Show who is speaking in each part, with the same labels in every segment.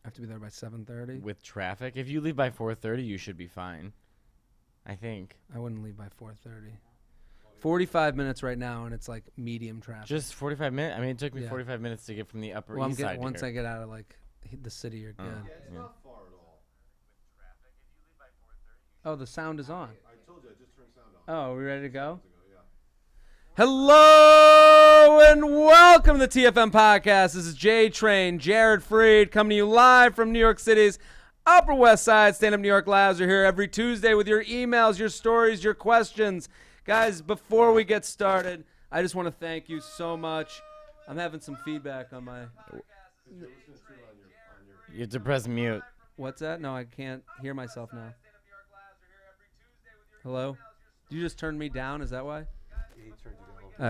Speaker 1: I have to be there by 7:30.
Speaker 2: With traffic? If you leave by 4:30, you should be fine. I think.
Speaker 1: I wouldn't leave by 4:30. 45 minutes right now, and it's like medium traffic.
Speaker 2: Just 45 minutes? I mean, it took me 45 minutes to get from the Upper East Side
Speaker 1: once
Speaker 2: here.
Speaker 1: I get out of like the city, you're good.
Speaker 3: Yeah, it's not far at all.
Speaker 1: Oh, the sound is on.
Speaker 3: I told you, I just turned sound on.
Speaker 1: Oh, are we ready to go?
Speaker 3: Yeah.
Speaker 1: Hello and welcome to the TFM podcast. This is J Train, Jared Freed, coming to you live from New York City's Upper West Side. Stand Up New York Labs are here every Tuesday with your emails, your stories, your questions. Guys, before we get started, I just want to thank you so much. I'm having some feedback on my...
Speaker 2: You have to press mute.
Speaker 1: What's that? No, I can't hear myself now. Hello? You just turned me down? Is that why?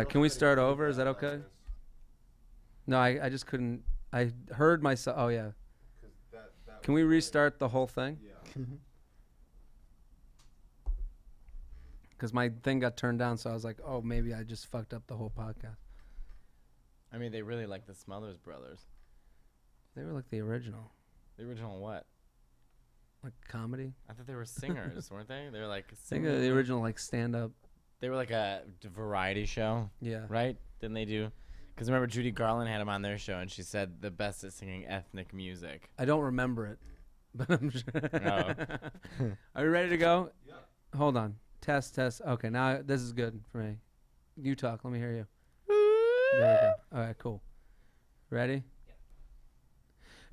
Speaker 1: Can we start over? Is that okay? No, I just couldn't. I heard myself. Oh, yeah. Can we restart the whole thing?
Speaker 3: Yeah.
Speaker 1: Because my thing got turned down, so I was like, oh, maybe I just fucked up the whole podcast.
Speaker 2: I mean, they really like the Smothers Brothers.
Speaker 1: They were like the original.
Speaker 2: The original what?
Speaker 1: Like comedy?
Speaker 2: I thought they were singers, weren't they? They were like
Speaker 1: I think
Speaker 2: singers.
Speaker 1: the original like stand-up.
Speaker 2: They were like a variety show,
Speaker 1: Yeah.
Speaker 2: right? Didn't they do? Because remember, Judy Garland had them on their show, and she said the best at singing ethnic music.
Speaker 1: I don't remember it, but I'm sure.
Speaker 2: Oh.
Speaker 1: Are you ready to go?
Speaker 3: Yeah.
Speaker 1: Hold on. Test. Okay, now this is good for me. You talk. Let me hear you. There we go. All right, cool. Ready?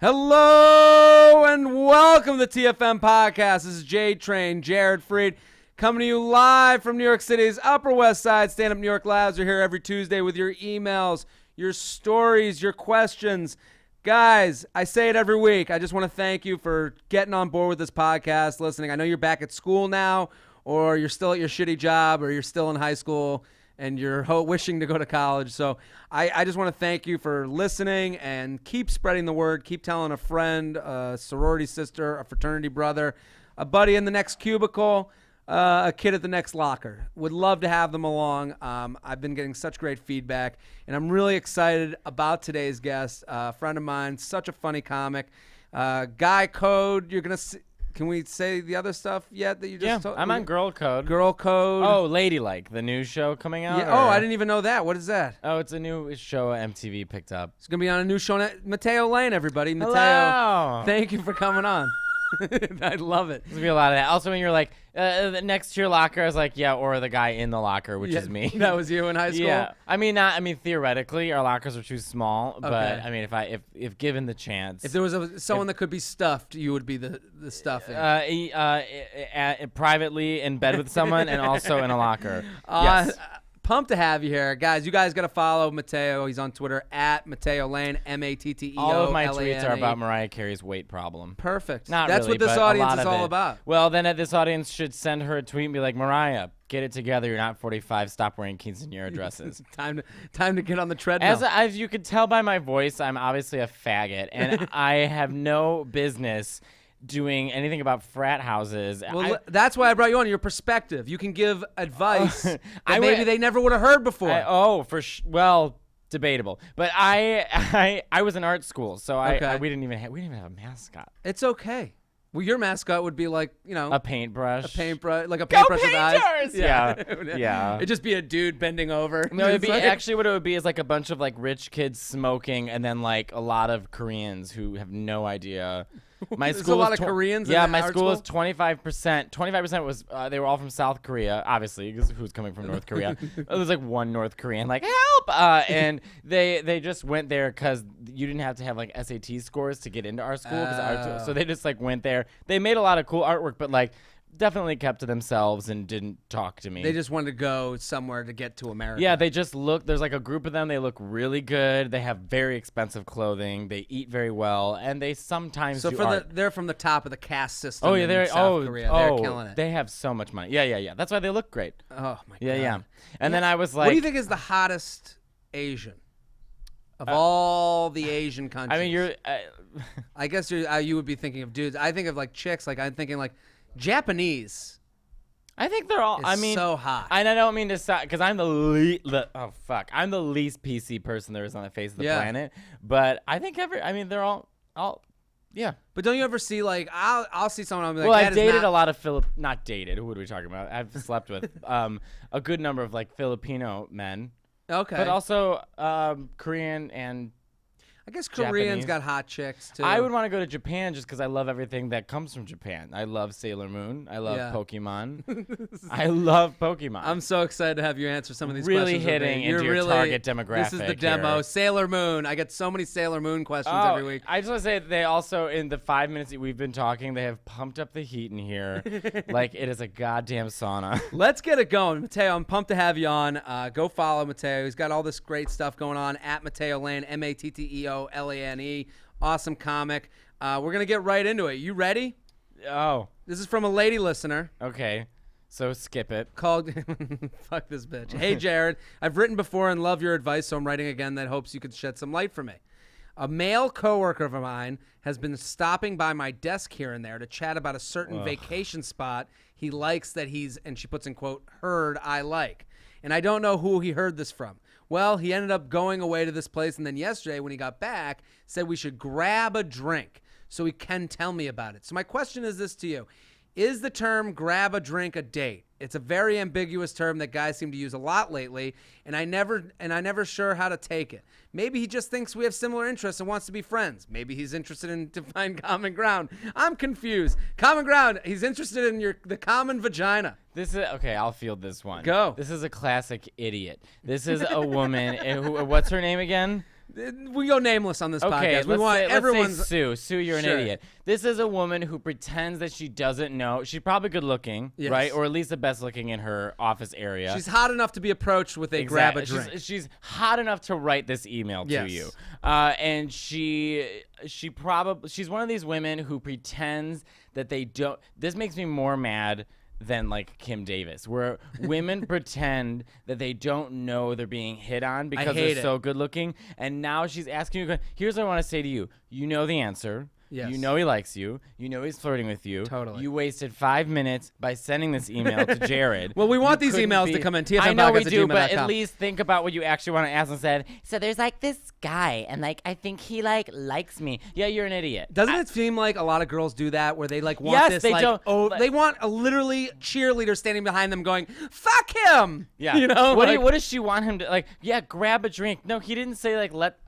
Speaker 1: Hello and welcome to the TFM podcast. This is J Train, Jared Freed, coming to you live from New York City's Upper West Side. Stand Up New York Labs are here every Tuesday with your emails, your stories, your questions. Guys, I say it every week. I just want to thank you for getting on board with this podcast, listening. I know you're back at school now, or you're still at your shitty job, or you're still in high school and you're wishing to go to college. So I just want to thank you for listening and keep spreading the word. Keep telling a friend, a sorority sister, a fraternity brother, a buddy in the next cubicle, a kid at the next locker. Would love to have them along. I've been getting such great feedback, and I'm really excited about today's guest, a friend of mine, such a funny comic. Guy Code, you're going to see. Can we say the other stuff yet that you just told?
Speaker 2: I'm on Girl Code.
Speaker 1: Girl Code.
Speaker 2: Oh, Ladylike, the new show coming out?
Speaker 1: Yeah. Oh, I didn't even know that. What is that?
Speaker 2: Oh, it's a new show MTV picked up.
Speaker 1: It's going to be on a new show. Mateo Lane, everybody. Mateo,
Speaker 2: Hello.
Speaker 1: thank you for coming on. I love it.
Speaker 2: There's gonna be a lot of that. Also, when you're like next to your locker, I was like, yeah, or the guy in the locker, which is me.
Speaker 1: That was you in high school?
Speaker 2: Yeah. I mean, theoretically, our lockers are too small, but
Speaker 1: Okay.
Speaker 2: I mean, if given the chance,
Speaker 1: If there was someone that could be stuffed, you would be the stuffing.
Speaker 2: privately in bed with someone and also in a locker. Yes.
Speaker 1: Pumped to have you here. Guys, you guys got to follow Mateo. He's on Twitter at Mateo Lane, Matteo.
Speaker 2: All of my tweets are about Mariah Carey's weight problem.
Speaker 1: Perfect.
Speaker 2: Not
Speaker 1: That's
Speaker 2: really,
Speaker 1: what this
Speaker 2: but a
Speaker 1: audience
Speaker 2: lot
Speaker 1: is
Speaker 2: of
Speaker 1: all
Speaker 2: it.
Speaker 1: about.
Speaker 2: Well, then this audience should send her a tweet and be like, Mariah, get it together. You're not 45. Stop wearing quinceañera dresses.
Speaker 1: Time to get on the treadmill.
Speaker 2: As you could tell by my voice, I'm obviously a faggot, and I have no business doing anything about frat houses.
Speaker 1: Well, that's why I brought you on. Your perspective. You can give advice that
Speaker 2: I
Speaker 1: maybe
Speaker 2: would-
Speaker 1: they never would have heard before.
Speaker 2: Well, debatable. But I was in art school, so
Speaker 1: Okay.
Speaker 2: we didn't even have a mascot.
Speaker 1: It's okay. Well, your mascot would be like,
Speaker 2: A paintbrush.
Speaker 1: a paintbrush, like a
Speaker 2: Go
Speaker 1: paintbrush with eyes.
Speaker 2: Painters! Yeah. Yeah.
Speaker 1: It'd just be a dude bending over.
Speaker 2: No, it'd be
Speaker 1: It's like-
Speaker 2: actually what it would be is like a bunch of like rich kids smoking, and then like a lot of Koreans who have no idea. My
Speaker 1: There's
Speaker 2: school
Speaker 1: a lot
Speaker 2: was
Speaker 1: of Koreans in
Speaker 2: Yeah,
Speaker 1: the
Speaker 2: my
Speaker 1: art
Speaker 2: school was
Speaker 1: school?
Speaker 2: 25%. 25% was they were all from South Korea, obviously, because who's coming from North Korea? There was like one North Korean, like help, and they just went there because you didn't have to have like SAT scores to get into our school, so they just like went there. They made a lot of cool artwork, but like definitely kept to themselves and didn't talk to me.
Speaker 1: They just wanted to go somewhere to get to America.
Speaker 2: Yeah, they just look. There's like a group of them. They look really good. They have very expensive clothing. They eat very well, and they sometimes
Speaker 1: So
Speaker 2: do art.
Speaker 1: they're from the top of the caste system.
Speaker 2: Oh yeah,
Speaker 1: in
Speaker 2: they're
Speaker 1: South Korea. They're killing it.
Speaker 2: They have so much money. Yeah. That's why they look great.
Speaker 1: Oh my
Speaker 2: Yeah,
Speaker 1: god.
Speaker 2: yeah. And then I was like,
Speaker 1: what do you think is the hottest Asian of all the Asian countries?
Speaker 2: I mean, you're.
Speaker 1: I guess you would be thinking of dudes. I think of like chicks. Like I'm thinking like Japanese.
Speaker 2: I think they're all. I
Speaker 1: Is
Speaker 2: mean,
Speaker 1: so hot.
Speaker 2: And I don't mean to sound because I'm the I'm the least PC person there is on the face of the planet. But I think they're all Yeah.
Speaker 1: But don't you ever see like I'll see someone, I'll be like,
Speaker 2: Well,
Speaker 1: that
Speaker 2: I've
Speaker 1: is
Speaker 2: dated
Speaker 1: not-
Speaker 2: a lot of not dated. Who are we talking about? I've slept with a good number of like Filipino men,
Speaker 1: Okay.
Speaker 2: but also Korean and.
Speaker 1: I guess Koreans
Speaker 2: Japanese.
Speaker 1: got hot chicks too.
Speaker 2: I would want to go to Japan just because I love everything that comes from Japan. I love Sailor Moon. I love
Speaker 1: Yeah.
Speaker 2: Pokemon. I love Pokemon.
Speaker 1: I'm so excited to have you answer some of these
Speaker 2: really
Speaker 1: questions. with me.
Speaker 2: hitting
Speaker 1: You're
Speaker 2: into your
Speaker 1: really,
Speaker 2: target
Speaker 1: This is the
Speaker 2: demographic
Speaker 1: demo.
Speaker 2: here.
Speaker 1: Sailor Moon. I get so many Sailor Moon questions
Speaker 2: Oh,
Speaker 1: every week.
Speaker 2: I just want to say that they also, in the 5 minutes that we've been talking, they have pumped up the heat in here like it is a goddamn sauna.
Speaker 1: Let's get it going. Mateo, I'm pumped to have you on. Go follow Mateo. He's got all this great stuff going on at Mateo Lane, MatteoLane. Awesome comic. We're going to get right into it. You ready?
Speaker 2: Oh,
Speaker 1: This is from a lady listener
Speaker 2: okay. So skip it.
Speaker 1: called Fuck this bitch. Hey, Jared. I've written before and love your advice, so I'm writing again that hopes you could shed some light for me. A male coworker of mine has been stopping by my desk here and there to chat about a certain vacation spot he likes that he's, and she puts in quote, heard I like. And I don't know who he heard this from. Well, he ended up going away to this place, and then yesterday when he got back, said we should grab a drink so he can tell me about it. So my question is this to you. Is the term grab a drink a date? It's a very ambiguous term that guys seem to use a lot lately, and I never sure how to take it. Maybe he just thinks we have similar interests and wants to be friends. Maybe he's interested in to find common ground. I'm confused. Common ground. He's interested in the common vagina.
Speaker 2: This is okay. I'll field this one.
Speaker 1: Go.
Speaker 2: This is a classic idiot. This is a woman. What's her name again?
Speaker 1: We go nameless on this
Speaker 2: Okay,
Speaker 1: podcast. We want
Speaker 2: let's
Speaker 1: everyone's.
Speaker 2: say Sue. Sue, you're
Speaker 1: Sure.
Speaker 2: an idiot. This is a woman who pretends that she doesn't know. She's probably good looking,
Speaker 1: Yes.
Speaker 2: right? Or at least the best looking in her office area.
Speaker 1: She's hot enough to be approached with a grab a
Speaker 2: Exactly.
Speaker 1: drink.
Speaker 2: She's hot enough to write this email to
Speaker 1: Yes.
Speaker 2: you. And she's one of these women who pretends that they don't. This makes me more mad than like Kim Davis, where women pretend that they don't know they're being hit on because
Speaker 1: hate
Speaker 2: they're
Speaker 1: it.
Speaker 2: so good looking. And now she's asking you, here's what I want to say to you. You know the answer.
Speaker 1: Yes.
Speaker 2: You know he likes you. You know he's flirting with you.
Speaker 1: Totally.
Speaker 2: You wasted 5 minutes by sending this email to Jared.
Speaker 1: Well, we want
Speaker 2: You
Speaker 1: these
Speaker 2: couldn't
Speaker 1: emails to come in. TFM
Speaker 2: I know we
Speaker 1: podcast@gmail.com.
Speaker 2: do, but at least think about what you actually want to ask and said,
Speaker 4: So there's like this guy, and like I think he like likes me.
Speaker 2: yeah, you're an idiot.
Speaker 1: Doesn't it seem like a lot of girls do that, where they like want
Speaker 2: Yes,
Speaker 1: this,
Speaker 2: they
Speaker 1: like,
Speaker 2: don't-
Speaker 1: oh,
Speaker 2: like-
Speaker 1: they want a literally cheerleader standing behind them, going, "Fuck him!"
Speaker 2: Yeah.
Speaker 1: you know.
Speaker 2: What does she want him to like? Yeah, grab a drink. No, he didn't say like let.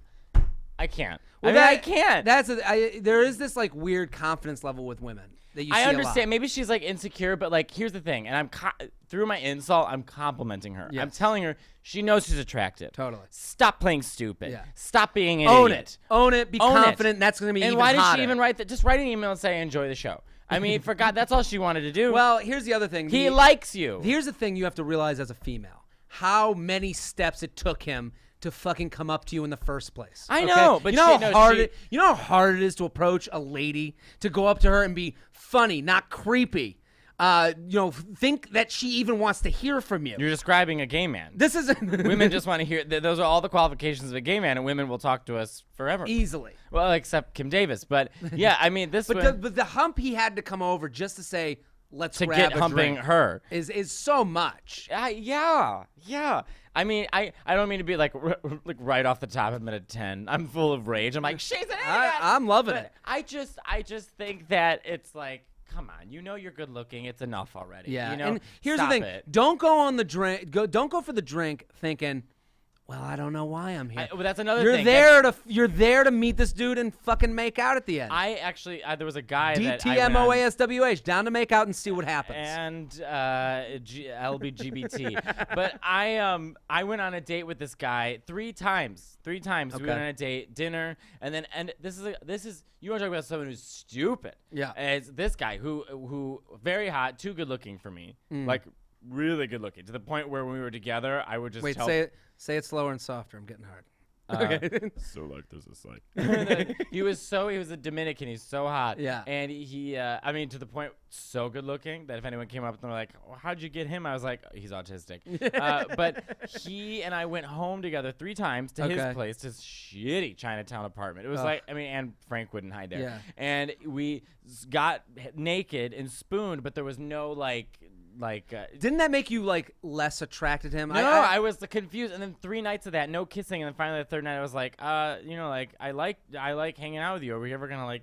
Speaker 2: I can't.
Speaker 1: Well,
Speaker 2: I can't.
Speaker 1: There is this like weird confidence level with women that you see
Speaker 2: I
Speaker 1: a lot.
Speaker 2: understand. Maybe she's like insecure, but like here's the thing, and through my insult, I'm complimenting her. I'm
Speaker 1: Yes.
Speaker 2: telling her she knows she's attractive.
Speaker 1: Totally.
Speaker 2: Stop playing stupid.
Speaker 1: Yeah.
Speaker 2: Stop being an
Speaker 1: Own
Speaker 2: idiot.
Speaker 1: Own it. Be
Speaker 2: Own it.
Speaker 1: confident. That's going to be
Speaker 2: And
Speaker 1: even
Speaker 2: why did
Speaker 1: hotter.
Speaker 2: she even write that? Just write an email and say enjoy the show. I mean, for God, that's all she wanted to do.
Speaker 1: Well, here's the other thing.
Speaker 2: he likes you.
Speaker 1: Here's the thing you have to realize as a female: how many steps it took him to fucking come up to you in the first place.
Speaker 2: I
Speaker 1: okay?
Speaker 2: know, but
Speaker 1: you know
Speaker 2: she-
Speaker 1: how
Speaker 2: no,
Speaker 1: hard
Speaker 2: she-
Speaker 1: you know how hard it is to approach a lady, to go up to her and be funny, not creepy. Think that she even wants to hear from you.
Speaker 2: You're describing a gay man.
Speaker 1: This is
Speaker 2: Women just want to hear. Those are all the qualifications of a gay man, and women will talk to us forever.
Speaker 1: easily.
Speaker 2: Well, except Kim Davis, but yeah, I mean this.
Speaker 1: But the hump he had to come over just to say, "Let's
Speaker 2: to
Speaker 1: grab
Speaker 2: get
Speaker 1: a
Speaker 2: humping
Speaker 1: drink,"
Speaker 2: her.
Speaker 1: is so much.
Speaker 2: Yeah. I mean, I don't mean to be like right off the top. I'm at a 10. I'm full of rage. I'm like, she's an idiot.
Speaker 1: I'm loving
Speaker 2: But
Speaker 1: it.
Speaker 2: I just think that it's like, come on, you know you're good looking. It's enough already.
Speaker 1: Yeah,
Speaker 2: You know?
Speaker 1: and here's
Speaker 2: Stop
Speaker 1: the thing:
Speaker 2: it.
Speaker 1: don't go on the drink. Don't go for the drink thinking, "Well, I don't know why I'm here."
Speaker 2: Well, that's another
Speaker 1: You're
Speaker 2: thing.
Speaker 1: you're there to meet this dude and fucking make out at the end.
Speaker 2: I actually, there was a guy that I went on-
Speaker 1: DTMOASWH, down to make out and see what happens.
Speaker 2: and LBGBT. But I went on a date with this guy 3 times. 3 times we went
Speaker 1: Okay.
Speaker 2: on a date, dinner, and this is you want to talk about someone who's stupid.
Speaker 1: Yeah.
Speaker 2: It's this guy who very hot, too good looking for me, like really good looking to the point where when we were together, I would just
Speaker 1: Wait,
Speaker 2: tell.
Speaker 1: say it slower and softer. I'm getting hard.
Speaker 3: So like there's this like
Speaker 2: he was a Dominican. He's so hot.
Speaker 1: Yeah.
Speaker 2: And he, I mean, to the point, so good looking that if anyone came up and they're like, well, "How'd you get him?" I was like, "He's autistic." But he and I went home together 3 times to
Speaker 1: Okay.
Speaker 2: his place, his shitty Chinatown apartment. It was
Speaker 1: Ugh.
Speaker 2: like, I mean, and Frank wouldn't hide there.
Speaker 1: Yeah.
Speaker 2: And we got naked and spooned, but there was no like.
Speaker 1: Didn't that make you like less attracted to him?
Speaker 2: No, I was confused, and then 3 nights of that, no kissing, and then finally the 3rd night, I was like, I like hanging out with you. Are we ever gonna like,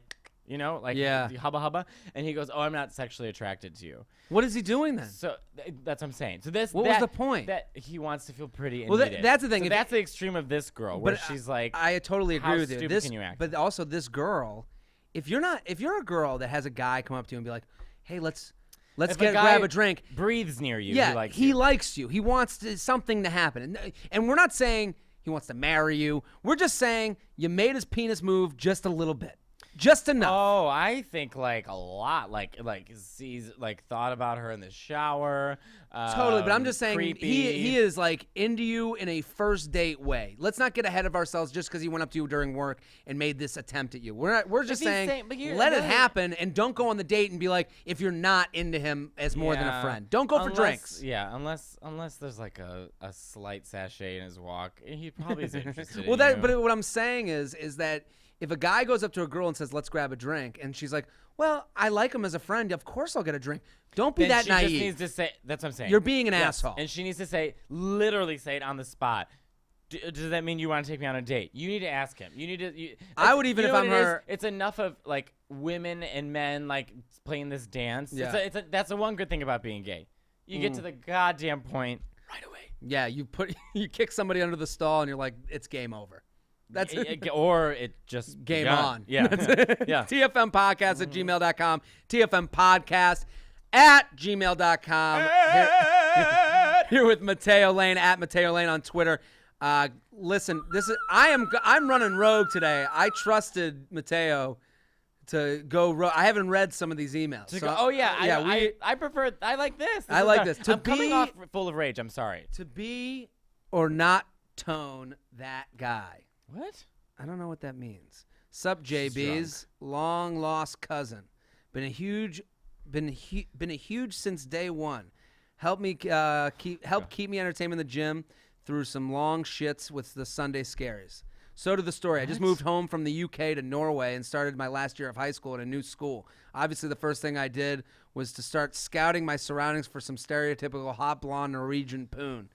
Speaker 2: You know, like
Speaker 1: Yeah.
Speaker 2: hubba hubba. And he goes, "Oh, I'm not sexually attracted to you."
Speaker 1: What is he doing then?
Speaker 2: So that's what I'm saying. So this
Speaker 1: What was the point?
Speaker 2: That he wants to feel pretty and
Speaker 1: Well,
Speaker 2: needed.
Speaker 1: that's the thing.
Speaker 2: So
Speaker 1: If-
Speaker 2: that's the extreme of this girl, where
Speaker 1: But
Speaker 2: she's like,
Speaker 1: I totally agree
Speaker 2: how
Speaker 1: with you.
Speaker 2: stupid
Speaker 1: This,
Speaker 2: can you act?
Speaker 1: but also this girl, if you're a girl that has a guy come up to you and be like, "Hey, let's
Speaker 2: if
Speaker 1: grab
Speaker 2: guy
Speaker 1: a drink."
Speaker 2: breathes near you,
Speaker 1: Yeah,
Speaker 2: he likes you.
Speaker 1: likes you. He wants something to happen. And we're not saying he wants to marry you. We're just saying you made his penis move just a little bit. Just enough.
Speaker 2: Oh, I think like a lot, like he's like thought about her in the shower.
Speaker 1: Totally, but I'm just saying
Speaker 2: creepy.
Speaker 1: he is like into you in a first date way. Let's not get ahead of ourselves just because he went up to you during work and made this attempt at you. We're just
Speaker 2: he's
Speaker 1: saying
Speaker 2: saying- but you're-
Speaker 1: let it
Speaker 2: really-
Speaker 1: happen and don't go on the date and be like, if you're not into him as more than a
Speaker 2: Yeah,
Speaker 1: friend, don't go for drinks.
Speaker 2: Yeah, unless there's like a slight sachet in his walk, he probably is interested.
Speaker 1: Well,
Speaker 2: in you.
Speaker 1: but what I'm saying is that if a guy goes up to a girl and says, "Let's grab a drink," and she's like, "Well, I like him as a friend. Of course, I'll get a drink." Don't be
Speaker 2: then
Speaker 1: that
Speaker 2: she
Speaker 1: naive.
Speaker 2: just needs to say. That's what I'm saying.
Speaker 1: You're being an
Speaker 2: Yes,
Speaker 1: asshole.
Speaker 2: and she needs to say, literally say it on the spot. Does that mean you want to take me on a date? You need to ask him. You need to.
Speaker 1: I would even
Speaker 2: you
Speaker 1: if
Speaker 2: know
Speaker 1: I'm
Speaker 2: what it is?
Speaker 1: her-
Speaker 2: It's enough of like women and men like playing this dance.
Speaker 1: Yeah.
Speaker 2: That's the one good thing about being gay. You get to the goddamn point right away.
Speaker 1: Yeah, you kick somebody under the stall and you're like, it's game over. That's it.
Speaker 2: Or it just
Speaker 1: Game
Speaker 2: begun.
Speaker 1: on.
Speaker 2: Yeah. Yeah.
Speaker 1: TFM podcast at gmail.com. TFM podcast at gmail.com. Here with Mateo Lane at Mateo Lane on Twitter. Listen, I'm running rogue today. I trusted Mateo to go rogue. I haven't read some of these emails. So,
Speaker 2: Oh yeah, I prefer. I like this.
Speaker 1: I
Speaker 2: is
Speaker 1: like
Speaker 2: better.
Speaker 1: this. To
Speaker 2: I'm coming
Speaker 1: be-
Speaker 2: off full of rage. I'm sorry.
Speaker 1: to be or not tone that guy.
Speaker 2: What?
Speaker 1: I don't know what that means. Sup, JB's long lost cousin. Been a huge since day one. Help keep me entertained in the gym through some long shits with the Sunday scaries. So to the story. I just moved home from the UK to Norway and started my last year of high school at a new school. Obviously, the first thing I did was to start scouting my surroundings for some stereotypical hot blonde Norwegian poon.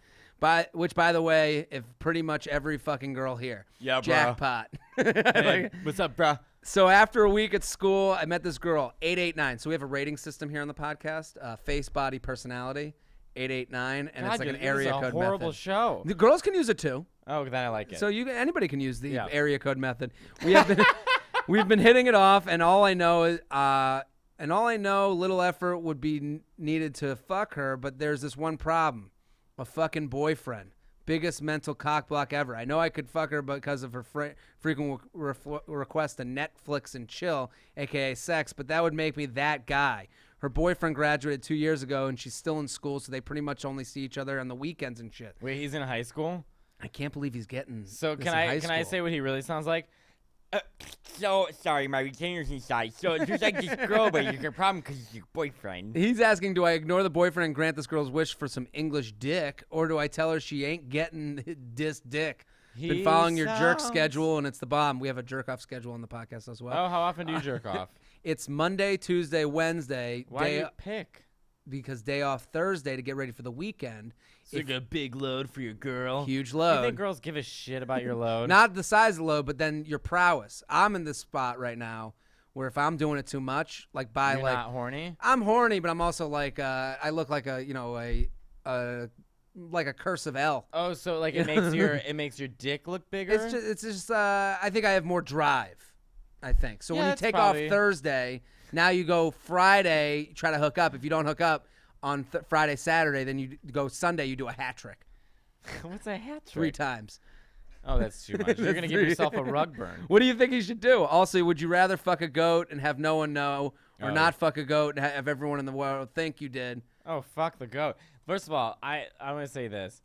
Speaker 1: Which, by the way, if pretty much every fucking girl here.
Speaker 2: Yeah, bro.
Speaker 1: Jackpot.
Speaker 2: Hey, what's up, bro?
Speaker 1: So after a week at school, I met this girl, 889. So we have a rating system here on the podcast, face, body, personality, 889, and it's like an area
Speaker 2: this is a
Speaker 1: code
Speaker 2: horrible
Speaker 1: method.
Speaker 2: show.
Speaker 1: The girls can use it too.
Speaker 2: Oh, then I like it.
Speaker 1: So anybody can use the
Speaker 2: Yeah.
Speaker 1: area code method. We've been hitting it off, and all I know is little effort would be needed to fuck her, but there's this one problem. A fucking boyfriend. Biggest mental cock block ever. I know I could fuck her because of her frequent request to Netflix and chill, a.k.a. sex, but that would make me that guy. Her boyfriend graduated 2 years ago, and she's still in school, so they pretty much only see each other on the weekends and shit.
Speaker 2: Wait, he's in high school?
Speaker 1: I can't believe he's getting
Speaker 2: So
Speaker 1: this
Speaker 2: can
Speaker 1: in high
Speaker 2: I
Speaker 1: school.
Speaker 2: say what he really sounds like?
Speaker 4: So sorry, my retainer's inside. So it's just like this girl, but it's your problem because it's your boyfriend.
Speaker 1: He's asking, do I ignore the boyfriend and grant this girl's wish for some English dick, or do I tell her she ain't getting this dick? Been following your jerk
Speaker 2: sounds-
Speaker 1: schedule, and it's the bomb. We have a jerk-off schedule on the podcast as well.
Speaker 2: Oh, how often do you jerk off?
Speaker 1: It's Monday, Tuesday, Wednesday.
Speaker 2: Why do you pick?
Speaker 1: Because day off Thursday to get ready for the weekend.
Speaker 4: It's like a big load for your girl.
Speaker 1: Huge
Speaker 2: You
Speaker 1: load.
Speaker 2: think girls give a shit about your load?
Speaker 1: Not the size of the load, but then your prowess. I'm in this spot right now where if I'm doing it too much, like by
Speaker 2: You're
Speaker 1: like
Speaker 2: not horny?
Speaker 1: I'm horny, but I'm also like I look like a cursive L.
Speaker 2: Oh, so like it makes your dick look bigger?
Speaker 1: It's just I think I have more drive. I think so.
Speaker 2: Yeah,
Speaker 1: When you
Speaker 2: that's
Speaker 1: take
Speaker 2: probably-
Speaker 1: off Thursday, now you go Friday, try to hook up. If you don't hook up on Friday, Saturday, then you go Sunday, you do a hat trick
Speaker 2: What's a hat trick?
Speaker 1: 3 times.
Speaker 2: Oh, that's too much. You're gonna give yourself a rug burn.
Speaker 1: What do you think you should do? Also, would you rather fuck a goat and have no one know, or
Speaker 2: Oh.
Speaker 1: not fuck a goat and have everyone in the world think you did?
Speaker 2: Oh, fuck the goat. First of all, I want to say this.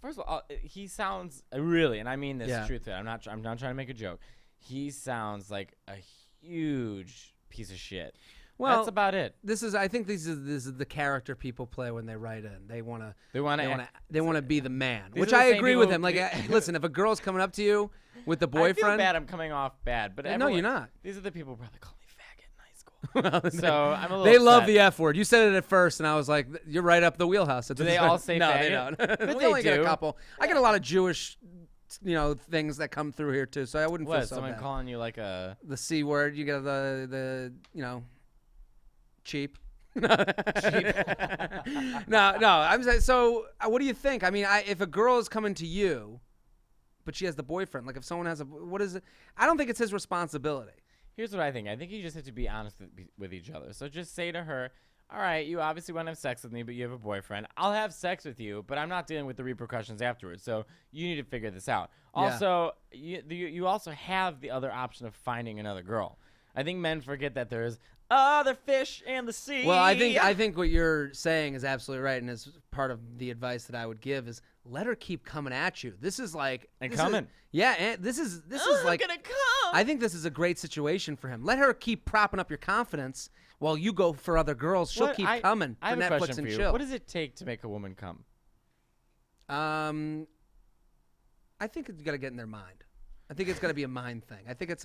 Speaker 2: First of all, he sounds really, and I mean this
Speaker 1: Yeah.
Speaker 2: truthfully. I'm not trying to make a joke. He sounds like a huge piece of shit.
Speaker 1: Well,
Speaker 2: That's about it.
Speaker 1: I think this is the character people play when they write in. They want to
Speaker 2: They want to.
Speaker 1: be the man,
Speaker 2: These
Speaker 1: which
Speaker 2: are the
Speaker 1: I
Speaker 2: same
Speaker 1: agree with
Speaker 2: people-
Speaker 1: him. Like, listen, if a girl's coming up to you with the
Speaker 2: I feel
Speaker 1: boyfriend,
Speaker 2: bad. I'm coming off bad, but
Speaker 1: No,
Speaker 2: everyone-
Speaker 1: you're not.
Speaker 2: These are the people who probably call me faggot in high school. So I'm a little.
Speaker 1: they love
Speaker 2: upset.
Speaker 1: the F word. You said it at first, and I was like, "You're right up the wheelhouse."
Speaker 2: Do they all say
Speaker 1: no,
Speaker 2: faggot?
Speaker 1: they don't.
Speaker 2: But
Speaker 1: we
Speaker 2: they
Speaker 1: only get a
Speaker 2: do.
Speaker 1: couple. I get a lot of Jewish things that come through here too. So I wouldn't feel
Speaker 2: What?
Speaker 1: so
Speaker 2: Someone
Speaker 1: bad.
Speaker 2: calling you like a
Speaker 1: The C word, you get the cheap. No, I'm saying. So, what do you think? I mean, if a girl is coming to you, but she has the boyfriend, like if someone has what is it? I don't think it's his responsibility.
Speaker 2: Here's what I think. I think you just have to be honest with each other. So just say to her, all right, you obviously want to have sex with me, but you have a boyfriend. I'll have sex with you, but I'm not dealing with the repercussions afterwards. So you need to figure this out.
Speaker 1: Yeah.
Speaker 2: Also, you also have the other option of finding another girl. I think men forget that there's other fish in the sea.
Speaker 1: Well, I think what you're saying is absolutely right, and is part of the advice that I would give is let her keep coming at you. This is like
Speaker 2: coming.
Speaker 1: This is like
Speaker 2: gonna come.
Speaker 1: I think this is a great situation for him. Let her keep propping up your confidence while you go for other girls. She'll keep coming
Speaker 2: I
Speaker 1: for
Speaker 2: have a
Speaker 1: Netflix
Speaker 2: question
Speaker 1: and
Speaker 2: for you.
Speaker 1: chill.
Speaker 2: What does it take to make a woman come?
Speaker 1: I think it's got to get in their mind. I think it's got to be a mind thing. I think it's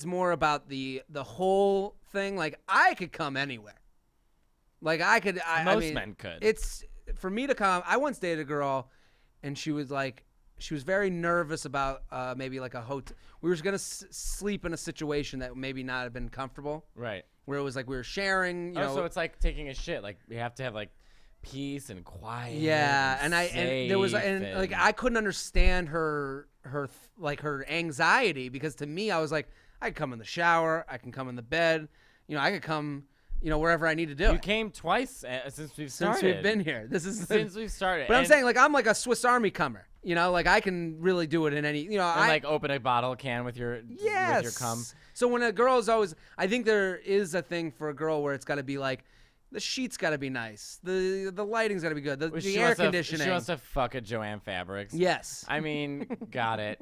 Speaker 1: more about the whole thing. Like I could come anywhere. Like
Speaker 2: Most men could.
Speaker 1: It's for me to come. I once dated a girl, and she was very nervous about maybe like a hotel. We were gonna sleep in a situation that maybe not have been comfortable.
Speaker 2: Right.
Speaker 1: Where it was like we were sharing.
Speaker 2: So it's like taking a shit. Like we have to have like peace and quiet.
Speaker 1: Yeah, and there was
Speaker 2: safe
Speaker 1: like I couldn't understand her anxiety, because to me I was like, I can come in the shower, I can come in the bed, I could come wherever I need to do.
Speaker 2: You
Speaker 1: it.
Speaker 2: came twice since we've started.
Speaker 1: Since we've been here. This is
Speaker 2: since we've started.
Speaker 1: But I'm saying like I'm like a Swiss Army comer. Like I can really do it in any.
Speaker 2: And like open a bottle can with your with your cum.
Speaker 1: So when a girl's always, I think there is a thing for a girl where it's got to be like, the sheets got to be nice, the lighting's got to be good, the air conditioning.
Speaker 2: She wants to fuck at Joanne Fabrics.
Speaker 1: Yes.
Speaker 2: I mean, got it.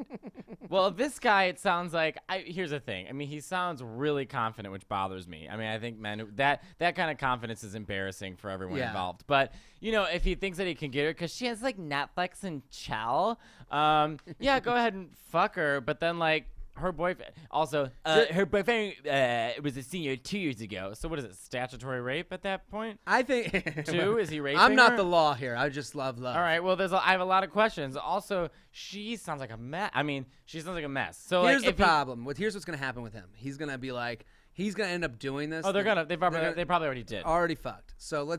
Speaker 2: Well, this guy, it sounds like, here's the thing. I mean, he sounds really confident, which bothers me. I mean, I think men, that kind of confidence is embarrassing for everyone involved. But, if he thinks that he can get her because she has like Netflix and chill, yeah, go ahead and fuck her. But then like, her boyfriend her boyfriend was a senior 2 years ago. So what is it? Statutory rape at that point?
Speaker 1: I think
Speaker 2: 2 is he raping
Speaker 1: I'm not
Speaker 2: her?
Speaker 1: the law here. I just love love.
Speaker 2: All right. Well, I have a lot of questions. Also, she sounds like a mess. I mean, she sounds like a mess. So
Speaker 1: here's
Speaker 2: like,
Speaker 1: the problem. Here's what's gonna happen with him. He's gonna be like, he's gonna end up doing this.
Speaker 2: Oh, they probably already did.
Speaker 1: Already fucked. So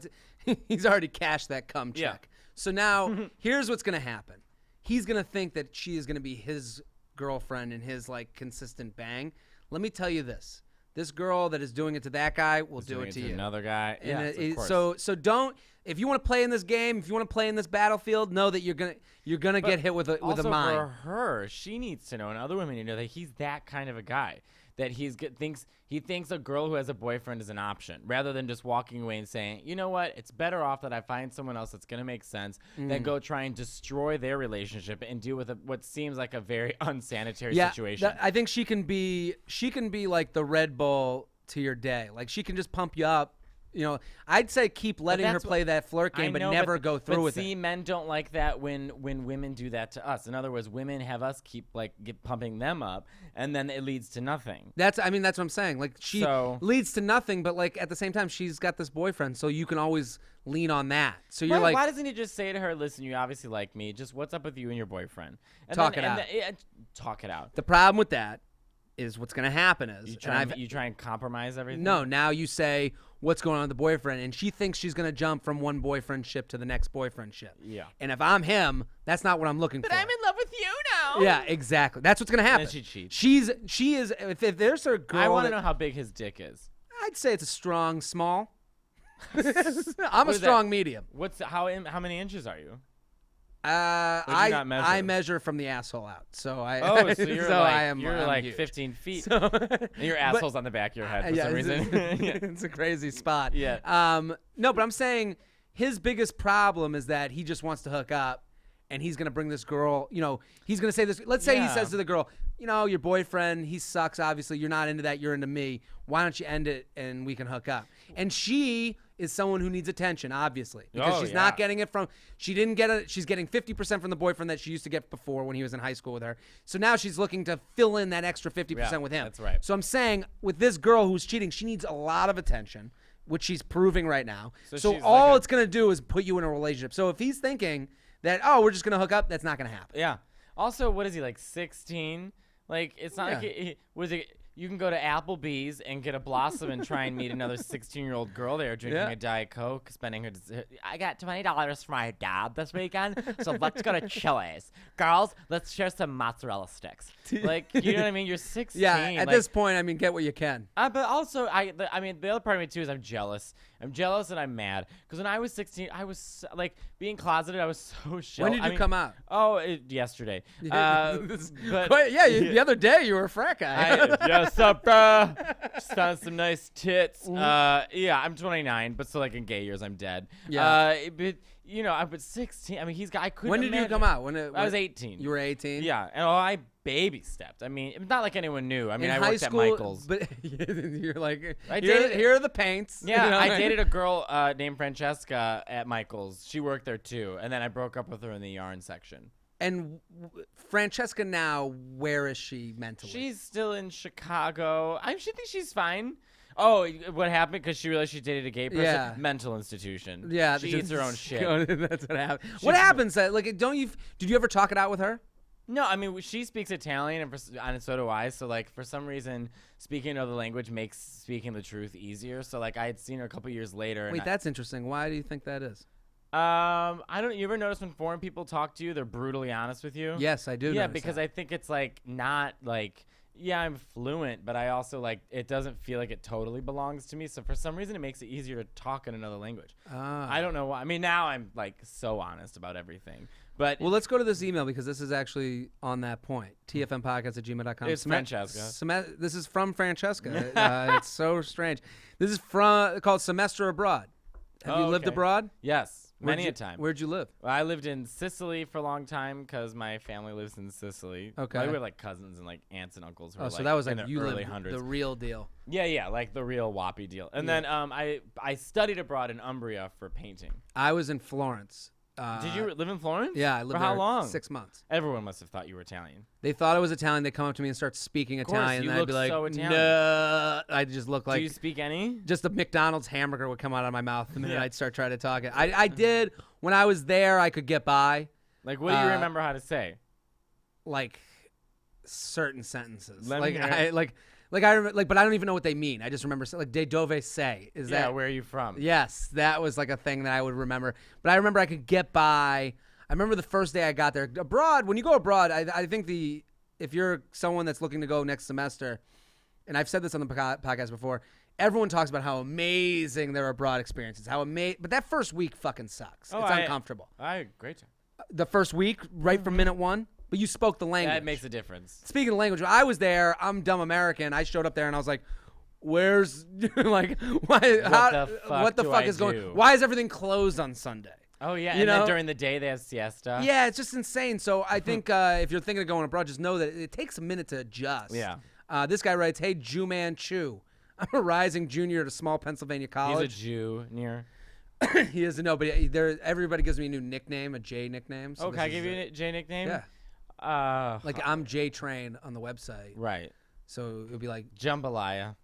Speaker 1: he's already cashed that cum check.
Speaker 2: Yeah.
Speaker 1: So now here's what's gonna happen. He's gonna think that she is gonna be his girlfriend and his like consistent bang. Let me tell you this girl that is doing it to that guy will do it to you.
Speaker 2: Another guy.
Speaker 1: And
Speaker 2: of course.
Speaker 1: so don't, if you want to play in this game, if you want to play in this battlefield, know that you're gonna get hit with a mine.
Speaker 2: For her, she needs to know, and other women need to know that he's that kind of a guy. That he thinks a girl who has a boyfriend is an option, rather than just walking away and saying, you know what, it's better off that I find someone else that's gonna make sense than go try and destroy their relationship and deal with what seems like a very unsanitary situation.
Speaker 1: I think she can be like the Red Bull to your day. Like she can just pump you up. I'd say keep letting her play that flirt game, but never go through with it.
Speaker 2: See, men don't like that when women do that to us. In other words, women have us keep pumping them up, and then it leads to nothing.
Speaker 1: That's what I'm saying. Like she leads to nothing, but like at the same time, she's got this boyfriend, so you can always lean on that. So you're like,
Speaker 2: why doesn't he just say to her, "Listen, you obviously like me. Just what's up with you and your boyfriend?" And
Speaker 1: talk it out.
Speaker 2: Talk it out.
Speaker 1: The problem with that is what's going to happen is
Speaker 2: you try and compromise everything.
Speaker 1: No, now you say what's going on with the boyfriend, and she thinks she's going to jump from one boyfriend ship to the next boyfriend ship.
Speaker 2: Yeah.
Speaker 1: And if I'm him, that's not what I'm looking for.
Speaker 2: But I'm in love with you now.
Speaker 1: Yeah, exactly. That's what's going to happen.
Speaker 2: And then she cheats.
Speaker 1: She is. If there's a girl,
Speaker 2: I want to know how big his dick is.
Speaker 1: I'd say it's a strong small. I'm a strong medium.
Speaker 2: How many inches are you?
Speaker 1: I measure from the asshole out, so I.
Speaker 2: Oh, so you're I'm like
Speaker 1: huge.
Speaker 2: 15 feet.
Speaker 1: So,
Speaker 2: and your asshole's on the back of your head for some reason.
Speaker 1: It's a crazy spot.
Speaker 2: Yeah.
Speaker 1: No, but I'm saying his biggest problem is that he just wants to hook up, and he's gonna bring this girl. He's gonna say this. Let's say he says to the girl, your boyfriend, he sucks. Obviously, you're not into that. You're into me. Why don't you end it and we can hook up? And she is someone who needs attention, obviously, because she's not getting it from. She didn't get it. She's getting 50% from the boyfriend that she used to get before when he was in high school with her. So now she's looking to fill in that extra 50% with him.
Speaker 2: That's right.
Speaker 1: So I'm saying with this girl who's cheating, she needs a lot of attention, which she's proving right now. So all it's gonna do is put you in a relationship. So if he's thinking that, oh, we're just going to hook up. That's not going to happen.
Speaker 2: Yeah. Also, what is he, like 16? Like, it's not like you can go to Applebee's and get a Blossom and try and meet another 16-year-old girl there drinking a Diet Coke, spending her. I got $20 for my dad this weekend, so let's go to Chili's. Girls, let's share some mozzarella sticks. Like, you know what I mean? You're 16.
Speaker 1: Yeah, at this point, I mean, get what you can.
Speaker 2: But also, I mean, the other part of me too is I'm jealous. I'm jealous and I'm mad because when I was 16, I was like being closeted. I was so shy.
Speaker 1: When did you come out?
Speaker 2: Oh, yesterday. The
Speaker 1: other day you were a frat guy.
Speaker 2: Yes, up, just found some nice tits. Yeah, I'm 29, but still, like in gay years, I'm dead.
Speaker 1: Yeah.
Speaker 2: But you know, I was 16. I mean, I couldn't.
Speaker 1: When did you come out?
Speaker 2: I was 18.
Speaker 1: You were 18?
Speaker 2: Yeah, and I baby stepped. I mean, it's not like anyone knew. I mean,
Speaker 1: In
Speaker 2: I
Speaker 1: high
Speaker 2: worked
Speaker 1: school,
Speaker 2: at Michael's.
Speaker 1: But you're like,
Speaker 2: dated-
Speaker 1: here are the paints.
Speaker 2: Yeah,
Speaker 1: You know?
Speaker 2: I dated a girl named Francesca at Michael's. She worked there too, and then I broke up with her in the yarn section.
Speaker 1: And Francesca now, where is she mentally?
Speaker 2: She's still in Chicago. She thinks she's fine. Oh, what happened? Because she realized she dated a gay person?
Speaker 1: Yeah.
Speaker 2: Mental institution.
Speaker 1: Yeah,
Speaker 2: She eats her own shit.
Speaker 1: That's what happened. What happens? Like, did you ever talk it out with her?
Speaker 2: No, I mean, she speaks Italian, and so do I. So, like, for some reason, speaking another language makes speaking the truth easier. So, like, I had seen her a couple years later.
Speaker 1: Wait, that's interesting. Why do you think that is?
Speaker 2: I don't. You ever notice when foreign people talk to you, they're brutally honest with you?
Speaker 1: Yes, I do.
Speaker 2: Yeah,
Speaker 1: notice
Speaker 2: because
Speaker 1: that.
Speaker 2: I think it's like not like. Yeah, I'm fluent, but I also like it doesn't feel like it totally belongs to me. So for some reason, it makes it easier to talk in another language. I don't know why. I mean, now I'm like so honest about everything. But
Speaker 1: well, let's go to this email because this is actually on that point. TFMpodcast@gmail.com.
Speaker 2: It's Francesca.
Speaker 1: This is from Francesca. It's so strange. This is called Semester Abroad. Have you lived
Speaker 2: okay.
Speaker 1: abroad?
Speaker 2: Yes, many a time.
Speaker 1: Where'd you live?
Speaker 2: I lived in Sicily for a long time because my family lives in Sicily.
Speaker 1: Okay.
Speaker 2: We were like cousins and like aunts and uncles. Who were,
Speaker 1: So that was
Speaker 2: in
Speaker 1: like
Speaker 2: the
Speaker 1: you
Speaker 2: early
Speaker 1: lived
Speaker 2: hundreds.
Speaker 1: the real deal.
Speaker 2: Yeah, like the real whoppy deal. And then I studied abroad in Umbria for painting.
Speaker 1: I was in Florence.
Speaker 2: Did you live in Florence?
Speaker 1: Yeah, I lived
Speaker 2: for how
Speaker 1: there
Speaker 2: long?
Speaker 1: 6 months.
Speaker 2: Everyone must have thought you were Italian.
Speaker 1: They thought I was Italian. They come up to me and start speaking
Speaker 2: course,
Speaker 1: Italian,
Speaker 2: you
Speaker 1: and I'd
Speaker 2: look
Speaker 1: be like,
Speaker 2: so Italian.
Speaker 1: "No." I just look like
Speaker 2: Do you speak any?
Speaker 1: just a McDonald's hamburger would come out of my mouth, and then I'd start trying to talk it. I did when I was there. I could get by,
Speaker 2: Like, what do you remember how to say?
Speaker 1: like certain sentences.
Speaker 2: Let me hear it.
Speaker 1: But I don't even know what they mean. I just remember like "de dove sei." Is that
Speaker 2: where are you from?
Speaker 1: Yes, that was like a thing that I would remember. But I remember I could get by. I remember the first day I got there. Abroad, when you go abroad, I think if you're someone that's looking to go next semester, and I've said this on the podcast before, everyone talks about how amazing their abroad experiences. But that first week fucking sucks. It's uncomfortable.
Speaker 2: Great time.
Speaker 1: The first week, right from minute one, but you spoke the language.
Speaker 2: That makes a difference.
Speaker 1: Speaking of language, I was there. I'm dumb American. I showed up there and I was like, "Where's like why? What the fuck is going? Why is everything closed on Sunday?"
Speaker 2: Oh, yeah.
Speaker 1: You
Speaker 2: And
Speaker 1: know?
Speaker 2: then during the day, they have siesta.
Speaker 1: Yeah, it's just insane. So I think if you're thinking of going abroad, just know that it takes a minute to adjust.
Speaker 2: Yeah.
Speaker 1: This guy writes, "Hey, Jew Man Chew. I'm a rising junior at a small Pennsylvania college."
Speaker 2: He's a Jew near.
Speaker 1: He is nobody. Everybody gives me a new nickname, a J nickname. So
Speaker 2: Can I give you a J nickname?
Speaker 1: Yeah. Like I'm J Train on the website.
Speaker 2: Right.
Speaker 1: So it would be like,
Speaker 2: Jambalaya.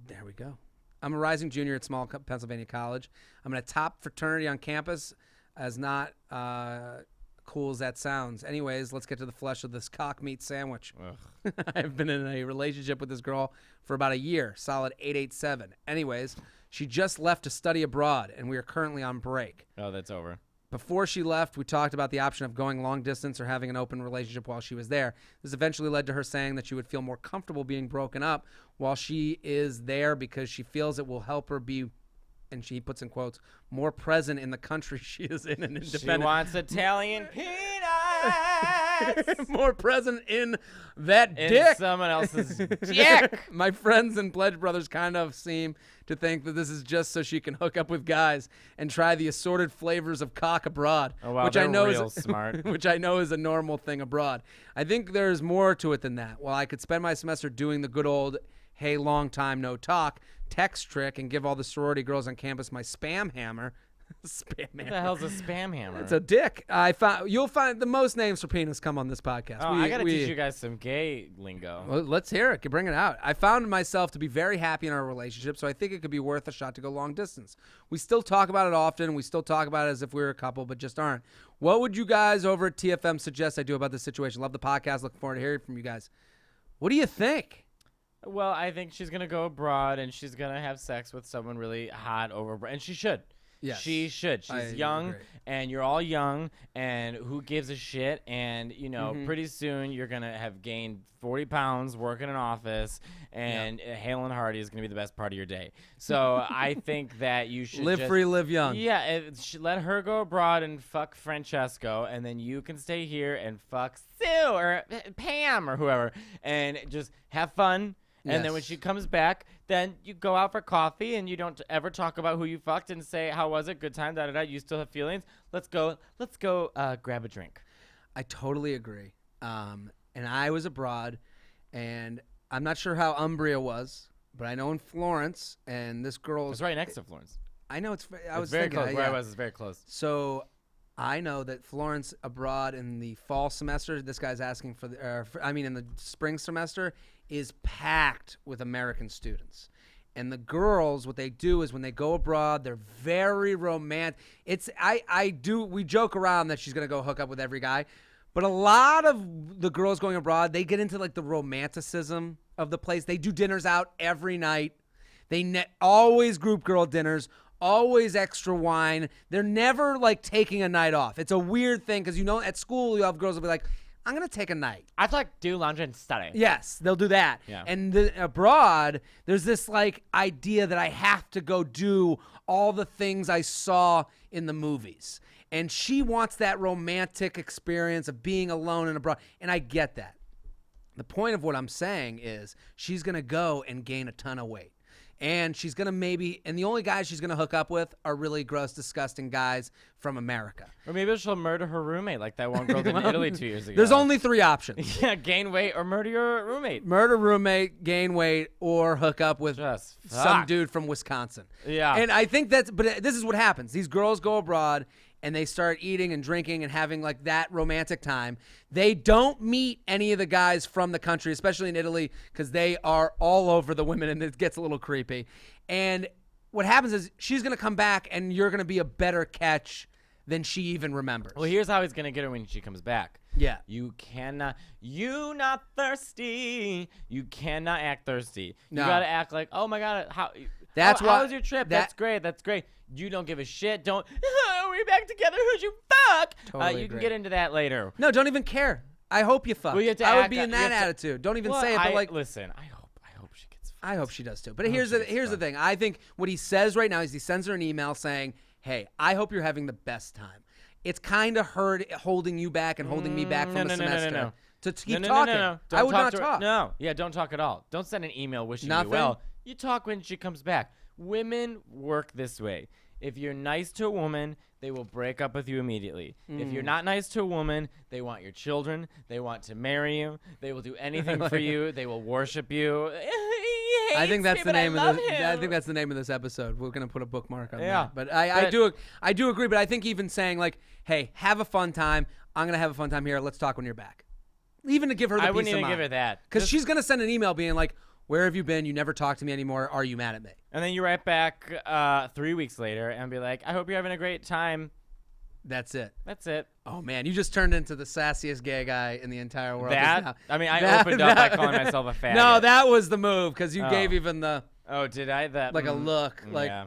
Speaker 1: there we go. I'm a rising junior at small Pennsylvania college. I'm in a top fraternity on campus. As not cool as that sounds. Anyways, let's get to the flesh of this cock meat sandwich. I've been in a relationship with this girl for about a year, solid 887. Anyways, she just left to study abroad, and we are currently on break.
Speaker 2: Oh, that's over.
Speaker 1: Before she left, we talked about the option of going long distance or having an open relationship while she was there. This eventually led to her saying that she would feel more comfortable being broken up while she is there because she feels it will help her be, and she puts in quotes, more present in the country she is in and independent.
Speaker 2: She wants Italian peanuts.
Speaker 1: More present in that
Speaker 2: In
Speaker 1: dick.
Speaker 2: someone else's dick.
Speaker 1: My friends and Pledge Brothers kind of seem to think that this is just so she can hook up with guys and try the assorted flavors of cock abroad,
Speaker 2: Oh, wow,
Speaker 1: which I
Speaker 2: they're
Speaker 1: know
Speaker 2: real
Speaker 1: is
Speaker 2: smart.
Speaker 1: which I know is a normal thing abroad. I think there's more to it than that. While I could spend my semester doing the good old "hey, long time no talk" text trick and give all the sorority girls on campus my spam hammer, Spam
Speaker 2: What
Speaker 1: hammer.
Speaker 2: the hell's a spam hammer?
Speaker 1: It's a dick. You'll find the most names for penis come on this podcast.
Speaker 2: I gotta teach you guys some gay lingo.
Speaker 1: Well, let's hear it. Bring it out. I found myself to be very happy in our relationship, so I think it could be worth a shot to go long distance. We still talk about it often. We still talk about it as if we were a couple, but just aren't. What would you guys over at TFM suggest I do about this situation? Love the podcast. Looking forward to hearing from you guys. What do you think?
Speaker 2: Well, I think she's gonna go abroad and she's gonna have sex with someone really hot and she should.
Speaker 1: Yes.
Speaker 2: She should. She's young,
Speaker 1: agree.
Speaker 2: and you're all young, and who gives a shit? And, pretty soon you're going to have gained 40 pounds, work in an office, and Hale and Hardy is going to be the best part of your day. So I think that you should
Speaker 1: Live free, live young.
Speaker 2: Yeah, let her go abroad and fuck Francesco, and then you can stay here and fuck Sue or Pam or whoever, and just have fun. And then when she comes back, then you go out for coffee and you don't ever talk about who you fucked and say, how was it? Good time, da-da-da. You still have feelings. Let's go grab a drink.
Speaker 1: I totally agree. And I was abroad, and I'm not sure how Umbria was, but I know in Florence, and this girl's...
Speaker 2: It's right next to Florence.
Speaker 1: I know it's
Speaker 2: It's very close. Where I was is very close.
Speaker 1: So I know that Florence abroad in the fall semester, this guy's asking for in the spring semester, is packed with American students. And the girls, what they do is when they go abroad, they're very romantic. We joke around that she's going to go hook up with every guy. But a lot of the girls going abroad, they get into like the romanticism of the place. They do dinners out every night. They always group girl dinners, always extra wine. They're never like taking a night off. It's a weird thing because, at school, you have girls will be like, I'm going to take a night.
Speaker 2: I feel like do laundry and study.
Speaker 1: Yes, they'll do that.
Speaker 2: Yeah.
Speaker 1: And abroad, there's this like idea that I have to go do all the things I saw in the movies. And she wants that romantic experience of being alone and abroad. And I get that. The point of what I'm saying is she's going to go and gain a ton of weight. And she's going to and the only guys she's going to hook up with are really gross, disgusting guys from America.
Speaker 2: Or maybe she'll murder her roommate like that one girl did in Italy 2 years ago.
Speaker 1: There's only 3 options.
Speaker 2: Yeah, gain weight or murder your roommate.
Speaker 1: Murder roommate, gain weight, or hook up with
Speaker 2: Just
Speaker 1: some
Speaker 2: fuck.
Speaker 1: dude from Wisconsin.
Speaker 2: Yeah.
Speaker 1: And I think but this is what happens. These girls go abroad and they start eating and drinking and having like that romantic time. They don't meet any of the guys from the country, especially in Italy, because they are all over the women and it gets a little creepy. And what happens is she's going to come back and you're going to be a better catch than she even remembers.
Speaker 2: Well, here's how he's going to get her when she comes back.
Speaker 1: Yeah.
Speaker 2: You not thirsty. You cannot act thirsty.
Speaker 1: No.
Speaker 2: You got to act like, oh my God, how was your trip? That's great. You don't give a shit. Are we back together? Who'd you fuck?
Speaker 1: Totally
Speaker 2: you
Speaker 1: agree.
Speaker 2: can get into that later.
Speaker 1: No, don't even care. I hope you fuck.
Speaker 2: Well, you have to
Speaker 1: I would
Speaker 2: act-
Speaker 1: be in
Speaker 2: you have
Speaker 1: that
Speaker 2: to-
Speaker 1: attitude. Don't even
Speaker 2: Well,
Speaker 1: say it, but like...
Speaker 2: Listen, I hope she gets fucked.
Speaker 1: I hope she does too. But here's the thing. I think what he says right now is he sends her an email saying, hey, I hope you're having the best time. It's kind of her holding you back and holding me back from a semester.
Speaker 2: No.
Speaker 1: To keep
Speaker 2: No.
Speaker 1: talking.
Speaker 2: Don't
Speaker 1: I would
Speaker 2: talk
Speaker 1: not
Speaker 2: to her.
Speaker 1: talk.
Speaker 2: No. Yeah, don't talk at all. Don't send an email wishing
Speaker 1: Nothing?
Speaker 2: you well. You talk when she comes back. Women work this way. If you're nice to a woman, they will break up with you immediately. If you're not nice to a woman, they want your children. They want to marry you. They will do anything for you. They will worship you.
Speaker 1: I think that's the name of
Speaker 2: this.
Speaker 1: I think that's the name of this episode. We're gonna put a bookmark on
Speaker 2: Yeah.
Speaker 1: that. But I do agree. But I think even saying like, hey, have a fun time. I'm gonna have a fun time here. Let's talk when you're back. Even to give her the
Speaker 2: I
Speaker 1: peace
Speaker 2: wouldn't
Speaker 1: of
Speaker 2: even
Speaker 1: mind.
Speaker 2: give her that.
Speaker 1: Because she's gonna send an email being like, where have you been? You never talk to me anymore. Are you mad at me?
Speaker 2: And then you write back 3 weeks later and be like, I hope you're having a great time.
Speaker 1: That's it.
Speaker 2: That's it.
Speaker 1: Oh man, you just turned into the sassiest gay guy in the entire world.
Speaker 2: I opened up by calling myself a faggot.
Speaker 1: No, that was the move because you
Speaker 2: Oh.
Speaker 1: gave even the
Speaker 2: Oh, did I? That
Speaker 1: like a look, like
Speaker 2: yeah.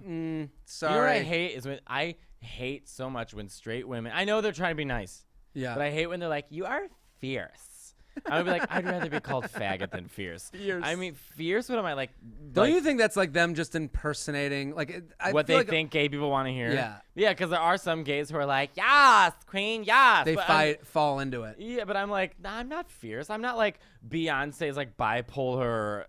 Speaker 1: sorry.
Speaker 2: You know what I hate is when I hate so much when straight women. I know they're trying to be nice,
Speaker 1: Yeah,
Speaker 2: but I hate when they're like, "You are fierce." I would be like, I'd rather be called faggot than fierce.
Speaker 1: Fierce.
Speaker 2: I mean, fierce. What am I like?
Speaker 1: Don't
Speaker 2: like,
Speaker 1: you think that's like them just impersonating
Speaker 2: what
Speaker 1: feel
Speaker 2: they
Speaker 1: like
Speaker 2: think gay people want to hear?
Speaker 1: Yeah.
Speaker 2: yeah. Because there are some gays who are like, "Yes, queen, yes."
Speaker 1: they
Speaker 2: but
Speaker 1: fall into it?
Speaker 2: Yeah, but I'm like, nah, I'm not fierce. I'm not like Beyonce's like bipolar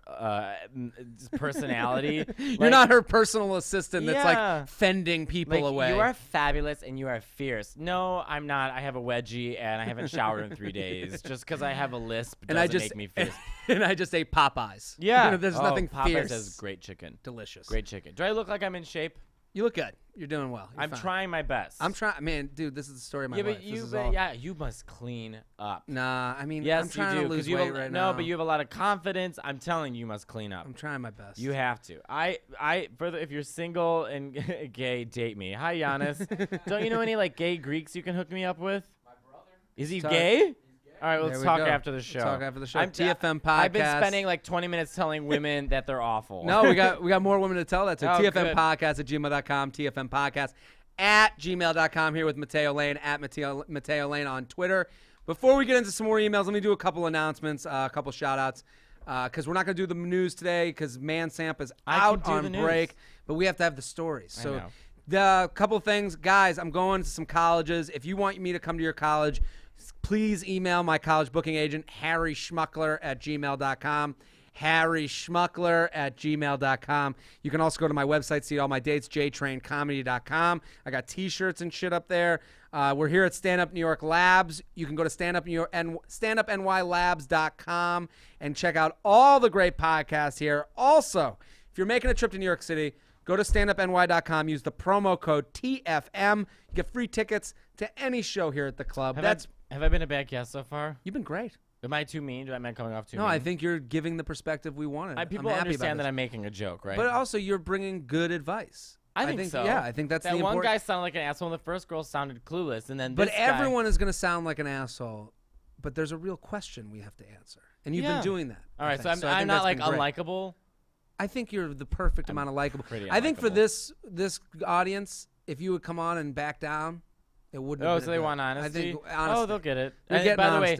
Speaker 2: personality.
Speaker 1: You're not her personal assistant that's
Speaker 2: Yeah.
Speaker 1: like fending people
Speaker 2: like,
Speaker 1: away.
Speaker 2: You are fabulous and you are fierce. No, I'm not. I have a wedgie and I haven't showered in 3 days. Just because I have a lisp
Speaker 1: and
Speaker 2: doesn't
Speaker 1: I just
Speaker 2: make me fierce.
Speaker 1: and I just ate Popeyes.
Speaker 2: Yeah.
Speaker 1: There's
Speaker 2: Oh,
Speaker 1: nothing
Speaker 2: Popeyes
Speaker 1: fierce.
Speaker 2: has great chicken.
Speaker 1: Delicious.
Speaker 2: Great chicken. Do I look like I'm in shape?
Speaker 1: You look good. You're doing well. You're
Speaker 2: I'm
Speaker 1: fine.
Speaker 2: trying my best.
Speaker 1: I'm trying. Man, dude, this is the story of my
Speaker 2: Yeah,
Speaker 1: life.
Speaker 2: but
Speaker 1: This
Speaker 2: you,
Speaker 1: is all-
Speaker 2: you must clean up.
Speaker 1: Nah, I mean,
Speaker 2: Yes,
Speaker 1: I'm trying
Speaker 2: you do.
Speaker 1: to lose
Speaker 2: 'cause you
Speaker 1: weight
Speaker 2: have,
Speaker 1: right
Speaker 2: no,
Speaker 1: now.
Speaker 2: but you have a lot of confidence. I'm telling you, you must clean up.
Speaker 1: I'm trying my best.
Speaker 2: You have to. If you're single and gay, date me. Hi, Giannis. Don't you know any like gay Greeks you can hook me up with? My brother. Is he
Speaker 1: Talk-
Speaker 2: gay? All right,
Speaker 1: There
Speaker 2: let's
Speaker 1: we
Speaker 2: talk
Speaker 1: go.
Speaker 2: after the show.
Speaker 1: Talk after the show.
Speaker 2: I'm
Speaker 1: TFM podcast.
Speaker 2: I've been spending like 20 minutes telling women that they're awful.
Speaker 1: No, we got more women to tell that to.
Speaker 2: Oh,
Speaker 1: TFM
Speaker 2: good.
Speaker 1: podcast at gmail.com. TFM podcast at gmail.com. Here with Mateo Lane at Mateo Lane on Twitter. Before we get into some more emails, let me do a couple announcements, a couple shout outs. Because we're not going to do the news today because Man Samp is
Speaker 2: I
Speaker 1: out
Speaker 2: can do
Speaker 1: on
Speaker 2: the news.
Speaker 1: break, but we have to have the stories.
Speaker 2: I
Speaker 1: So
Speaker 2: know.
Speaker 1: the couple things, guys, I'm going to some colleges. If you want me to come to your college, please email my college booking agent, Harry Schmuckler at gmail.com. Harry Schmuckler at gmail.com. You can also go to my website, see all my dates, jtraincomedy.com. I got t-shirts and shit up there. We're here at Stand Up New York Labs. You can go to standupnylabs.com and check out all the great podcasts here. Also, if you're making a trip to New York City, go to standupny.com. Use the promo code TFM. You get free tickets to any show here at the club.
Speaker 2: Have I been a bad guest so far?
Speaker 1: You've been great.
Speaker 2: Am I too mean? Am I coming off too
Speaker 1: No,
Speaker 2: mean?
Speaker 1: I think you're giving the perspective we wanted.
Speaker 2: People
Speaker 1: I'm happy
Speaker 2: understand
Speaker 1: about
Speaker 2: that I'm making a joke, right?
Speaker 1: But also, you're bringing good advice.
Speaker 2: I think so.
Speaker 1: Yeah, I think that's
Speaker 2: that
Speaker 1: the
Speaker 2: one
Speaker 1: important.
Speaker 2: guy sounded like an asshole, and the first girl sounded clueless, and then
Speaker 1: But
Speaker 2: this guy-
Speaker 1: everyone is going to sound like an asshole. But there's a real question we have to answer, and you've
Speaker 2: Yeah.
Speaker 1: been doing that.
Speaker 2: All
Speaker 1: I
Speaker 2: right,
Speaker 1: think.
Speaker 2: so
Speaker 1: I
Speaker 2: I'm
Speaker 1: think
Speaker 2: not
Speaker 1: that's
Speaker 2: like
Speaker 1: been great.
Speaker 2: unlikable.
Speaker 1: I think you're the perfect amount of likable.
Speaker 2: pretty
Speaker 1: I think for
Speaker 2: unlikable.
Speaker 1: this audience, if you would come on and back down, it wouldn't.
Speaker 2: Oh,
Speaker 1: have
Speaker 2: so
Speaker 1: been
Speaker 2: they
Speaker 1: good.
Speaker 2: want
Speaker 1: I
Speaker 2: honesty?
Speaker 1: think honesty.
Speaker 2: Oh, they'll get it.
Speaker 1: You're
Speaker 2: And
Speaker 1: getting
Speaker 2: by the way,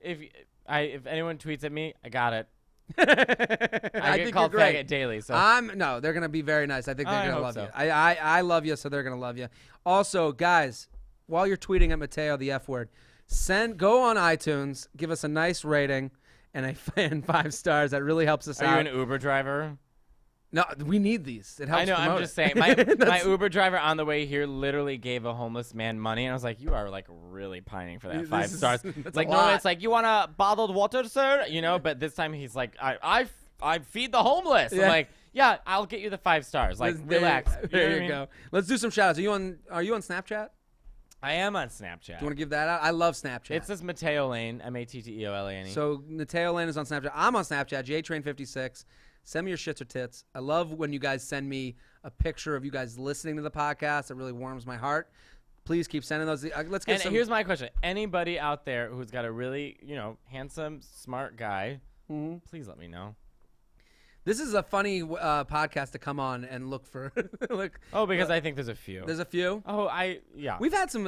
Speaker 1: honesty.
Speaker 2: if anyone tweets at me, I got it.
Speaker 1: I
Speaker 2: I get
Speaker 1: think
Speaker 2: called
Speaker 1: you're great.
Speaker 2: faggot daily. So
Speaker 1: No, they're gonna be very nice. I think they're
Speaker 2: I
Speaker 1: gonna
Speaker 2: hope
Speaker 1: love
Speaker 2: so.
Speaker 1: you. I love you, so they're gonna love you. Also, guys, while you're tweeting at Mateo the F word, go on iTunes, give us a nice rating and 5 stars. That really helps us
Speaker 2: are you
Speaker 1: out.
Speaker 2: an Uber driver?
Speaker 1: No, we need these. It helps.
Speaker 2: I know. I'm
Speaker 1: promote
Speaker 2: just
Speaker 1: it.
Speaker 2: saying. My
Speaker 1: That's-
Speaker 2: Uber driver on the way here literally gave a homeless man money, and I was like, "You are like really pining for that
Speaker 1: This
Speaker 2: 5
Speaker 1: is-
Speaker 2: stars."
Speaker 1: that's
Speaker 2: Like
Speaker 1: a
Speaker 2: normally
Speaker 1: lot.
Speaker 2: it's like, "You want a bottled water, sir?" You know, but this time he's like, "I feed the homeless."
Speaker 1: Yeah.
Speaker 2: I'm like, "Yeah, I'll get you the 5 stars." Like,
Speaker 1: There-
Speaker 2: relax.
Speaker 1: There
Speaker 2: know what
Speaker 1: you
Speaker 2: I mean?
Speaker 1: go. Let's do some shout outs. Are you on Snapchat?
Speaker 2: I am on Snapchat.
Speaker 1: Do you want to give that out? I love Snapchat.
Speaker 2: It says Mateo Lane, MatteoLane.
Speaker 1: So Mateo Lane is on Snapchat. I'm on Snapchat, JTrain56. Send me your shits or tits. I love when you guys send me a picture of you guys listening to the podcast. It really warms my heart. Please keep sending those. Let's get
Speaker 2: And
Speaker 1: some.
Speaker 2: here's my question: anybody out there who's got a really, handsome, smart guy, please let me know.
Speaker 1: This is a funny podcast to come on and look for. Look,
Speaker 2: Oh, because I think there's a few.
Speaker 1: there's a few.
Speaker 2: Oh, yeah.
Speaker 1: We've had some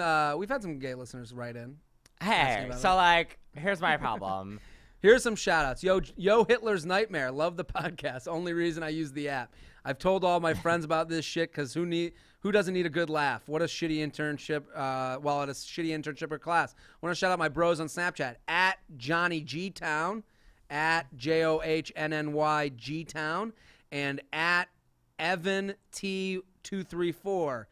Speaker 1: gay listeners write in.
Speaker 2: Hey,
Speaker 1: about
Speaker 2: so like, here's my problem.
Speaker 1: Here's some shout outs. Yo, Hitler's Nightmare. Love the podcast. Only reason I use the app. I've told all my friends about this shit because who doesn't need a good laugh? What a shitty internship while at a shitty internship or class. I want to shout out my bros on Snapchat at Johnny G Town, at JOHNNY G Town, and at Evan T234.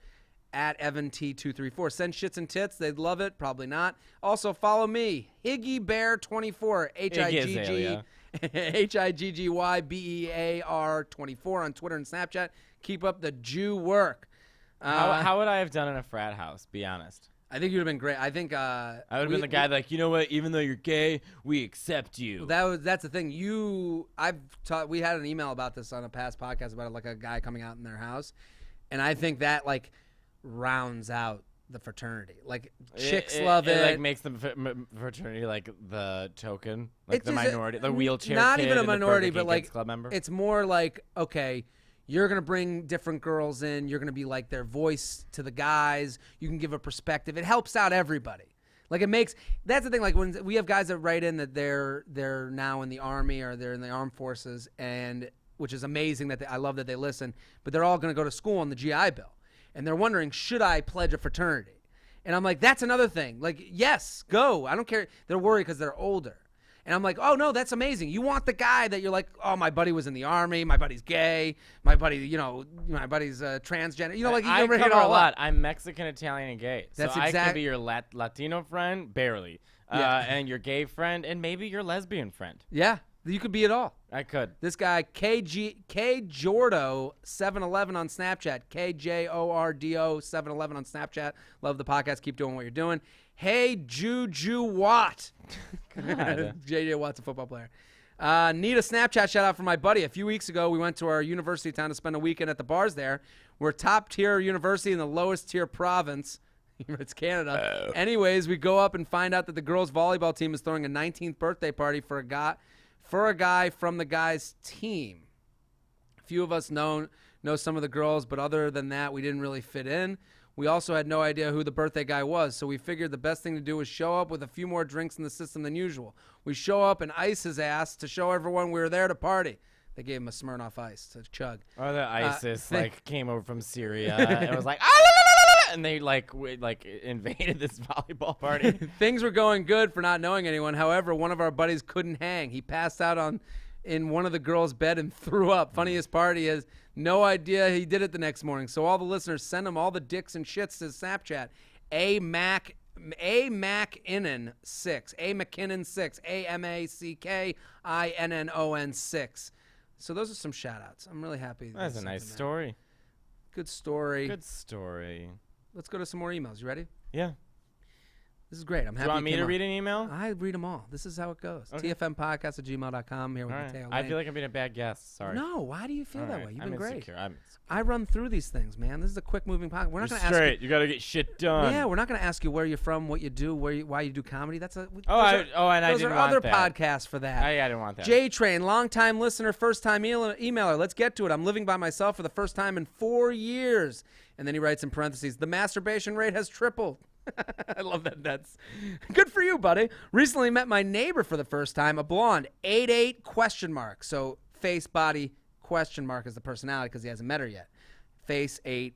Speaker 1: At Evan T234. Send shits and tits. They'd love it. Probably not. Also, follow me, Higgy Bear 24. HIGGYBEAR 24 on Twitter and Snapchat. Keep up the Jew work.
Speaker 2: How would I have done in a frat house? Be honest.
Speaker 1: I think you'd have been great. I think
Speaker 2: I would have been the guy like, you know what? Even though you're gay, we accept you.
Speaker 1: that's the thing. We had an email about this on a past podcast about like a guy coming out in their house, and I think that like rounds out the fraternity. Like chicks love it.
Speaker 2: It like makes the fraternity like the token, like
Speaker 1: It's
Speaker 2: the
Speaker 1: just
Speaker 2: minority, the wheelchair.
Speaker 1: Not
Speaker 2: kid
Speaker 1: even a
Speaker 2: and the
Speaker 1: minority,
Speaker 2: Burger
Speaker 1: but
Speaker 2: King
Speaker 1: like
Speaker 2: Kids Club member.
Speaker 1: it's more like, okay, you're gonna bring different girls in. You're gonna be like their voice to the guys. You can give a perspective. It helps out everybody. Like that's the thing. Like when we have guys that write in that they're now in the army or they're in the armed forces, and which is amazing that I love that they listen. But they're all gonna go to school on the GI Bill, and they're wondering, should I pledge a fraternity? And I'm like, that's another thing. Like, yes, go. I don't care. They're worried because they're older. And I'm like, oh, no, that's amazing. You want the guy that you're like, oh, my buddy was in the army. My buddy's gay. My buddy's transgender. You know, like, you
Speaker 2: I
Speaker 1: can bring it
Speaker 2: cover a
Speaker 1: all
Speaker 2: lot.
Speaker 1: up.
Speaker 2: I'm Mexican, Italian, and gay.
Speaker 1: That's
Speaker 2: so I can
Speaker 1: exact-
Speaker 2: be your Latino friend, barely,
Speaker 1: Yeah.
Speaker 2: and your gay friend, and maybe your lesbian friend.
Speaker 1: Yeah, you could be it all.
Speaker 2: I could.
Speaker 1: This guy, KJordo711 on Snapchat. KJORDO711 on Snapchat. Love the podcast. Keep doing what you're doing. Hey, Juju Watt. JJ Watt's a football player. Need a Snapchat shout out for my buddy. A few weeks ago, we went to our university town to spend a weekend at the bars there. We're top tier university in the lowest tier province. It's Canada. Anyways, we go up and find out that the girls' volleyball team is throwing a 19th birthday party for a guy from the guys' team. A few of us know some of the girls, but other than that, we didn't really fit in. We also had no idea who the birthday guy was, so we figured the best thing to do was show up with a few more drinks in the system than usual. We show up and ice his ass to show everyone we were there to party. They gave him a Smirnoff Ice to chug.
Speaker 2: Or the ISIS came over from Syria and was like, and they invaded this volleyball party.
Speaker 1: Things were going good for not knowing anyone. However, one of our buddies couldn't hang. He passed out in one of the girls' bed and threw up. Funniest part, he has no idea he did it the next morning. So all the listeners, send him all the dicks and shits to Snapchat. A McKinnon 6. A McKinnon 6. AMACKINNON 6. So those are some shout outs. I'm really happy.
Speaker 2: That's a nice story.
Speaker 1: Good story.
Speaker 2: Good story.
Speaker 1: Let's go to some more emails. You ready?
Speaker 2: Yeah.
Speaker 1: This is great. I'm happy.
Speaker 2: Do you want me to read an email?
Speaker 1: I read them all. This is how it goes.
Speaker 2: Okay.
Speaker 1: TFMpodcast@gmail.com. Here with
Speaker 2: All
Speaker 1: Mateo
Speaker 2: right. I
Speaker 1: Lane.
Speaker 2: feel like I'm being a bad guest. Sorry.
Speaker 1: No, why do you feel
Speaker 2: All
Speaker 1: that
Speaker 2: right.
Speaker 1: way? You've
Speaker 2: I'm
Speaker 1: been great.
Speaker 2: insecure.
Speaker 1: I run through these things, man. This is a quick moving podcast. We're not
Speaker 3: You're
Speaker 1: going to ask
Speaker 3: straight. You got to get shit done.
Speaker 1: Yeah, we're not going to ask you where you're from, what you do, why you do comedy. That's a
Speaker 2: and
Speaker 1: those
Speaker 2: I
Speaker 1: are
Speaker 2: didn't
Speaker 1: other
Speaker 2: want that.
Speaker 1: podcasts for that.
Speaker 2: I didn't want that.
Speaker 1: J Train, long-time listener, first-time emailer. Let's get to it. I'm living by myself for the first time in 4 years. And then he writes in parentheses, the masturbation rate has tripled. I love that. That's good for you, buddy. Recently met my neighbor for the first time, a blonde, 8'8"? So face, body, question mark is the personality because he hasn't met her yet. Face 8,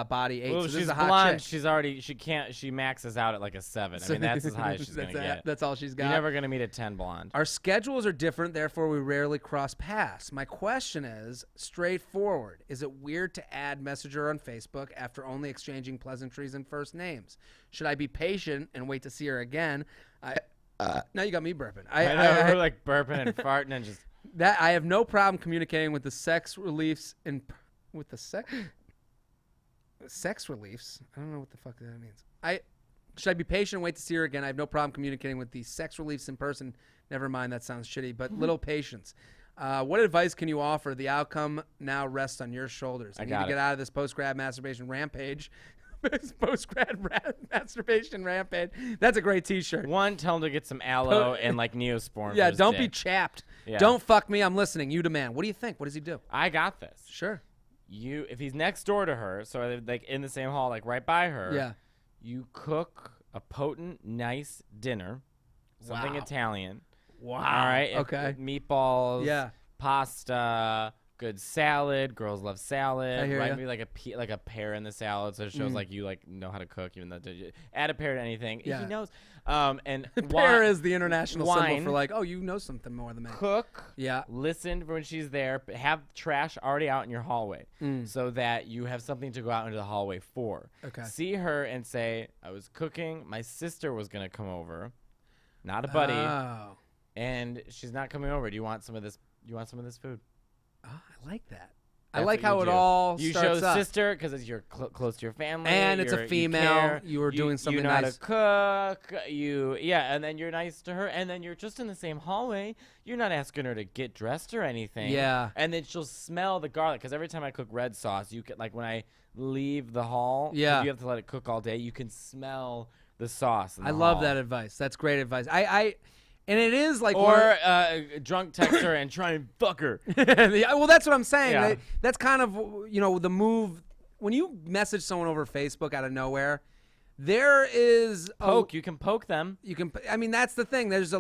Speaker 1: body 8.
Speaker 2: Well,
Speaker 1: so this
Speaker 2: she's
Speaker 1: is a hot
Speaker 2: blonde.
Speaker 1: chick.
Speaker 2: She maxes out at like a 7. I mean, that's as high as she's going to get.
Speaker 1: That's all she's got.
Speaker 2: You're never going to meet a 10 blonde.
Speaker 1: Our schedules are different, therefore we rarely cross paths. My question is straightforward. Is it weird to add Messenger on Facebook after only exchanging pleasantries and first names? Should I be patient and wait to see her again? Now you got me burping.
Speaker 2: I know, we're like burping and farting and just...
Speaker 1: That I have no problem communicating with the sex reliefs sex reliefs. I don't know what the fuck that means. Should I be patient and wait to see her again? I have no problem communicating with the sex reliefs in person. Never mind, that sounds shitty, but little patience. What advice can you offer? The outcome now rests on your shoulders. I need to get out of this post-grad masturbation rampage. Masturbation rampage. That's a great T-shirt.
Speaker 2: One, tell him to get some aloe and like Neosporin.
Speaker 1: Yeah,
Speaker 2: for his
Speaker 1: don't be
Speaker 2: dick.
Speaker 1: chapped.
Speaker 2: Yeah.
Speaker 1: Don't fuck me. I'm listening. You demand. What do you think? What does he do?
Speaker 2: I got this.
Speaker 1: Sure.
Speaker 2: If he's next door to her, so they're like in the same hall, like right by her.
Speaker 1: Yeah.
Speaker 2: You cook a potent, nice dinner, something
Speaker 1: Wow.
Speaker 2: Italian.
Speaker 1: Wow.
Speaker 2: All right.
Speaker 1: Okay.
Speaker 2: Meatballs.
Speaker 1: Yeah.
Speaker 2: Pasta. Good salad. Girls love salad.
Speaker 1: I hear ya.
Speaker 2: Maybe like a pear in the salad, so it shows like you like know how to cook. Even though add a pear to anything.
Speaker 1: Yeah.
Speaker 2: He knows. And
Speaker 1: Pear is the international symbol
Speaker 2: wine.
Speaker 1: for like, oh, you know something more than me.
Speaker 2: Cook.
Speaker 1: Yeah.
Speaker 2: Listen for when she's there. Have trash already out in your hallway so that you have something to go out into the hallway for.
Speaker 1: Okay.
Speaker 2: See her and say, I was cooking. My sister was going to come over. Not a buddy.
Speaker 1: Oh.
Speaker 2: And she's not coming over. Do you want some of this? You want some of this food?
Speaker 1: Oh, I like that. I
Speaker 2: That's
Speaker 1: like
Speaker 2: what
Speaker 1: how
Speaker 2: you
Speaker 1: it
Speaker 2: do.
Speaker 1: all
Speaker 2: You
Speaker 1: starts
Speaker 2: show
Speaker 1: up.
Speaker 2: sister because you're close to your family.
Speaker 1: And it's a
Speaker 2: you
Speaker 1: female.
Speaker 2: care,
Speaker 1: You were doing something
Speaker 2: You know
Speaker 1: nice.
Speaker 2: how to cook. And then you're nice to her. And then you're just in the same hallway. You're not asking her to get dressed or anything.
Speaker 1: Yeah.
Speaker 2: And then she'll smell the garlic because every time I cook red sauce, you can like when I leave the hall. 'cause
Speaker 1: Yeah.
Speaker 2: You have to let it cook all day. You can smell the sauce.
Speaker 1: I love that advice. That's great advice. And it is like
Speaker 2: Or drunk text her and try and fuck her.
Speaker 1: Yeah, well, that's what I'm saying.
Speaker 2: Yeah.
Speaker 1: That's kind of, the move. When you message someone over Facebook out of nowhere, there is
Speaker 2: You can poke them.
Speaker 1: that's the thing. There's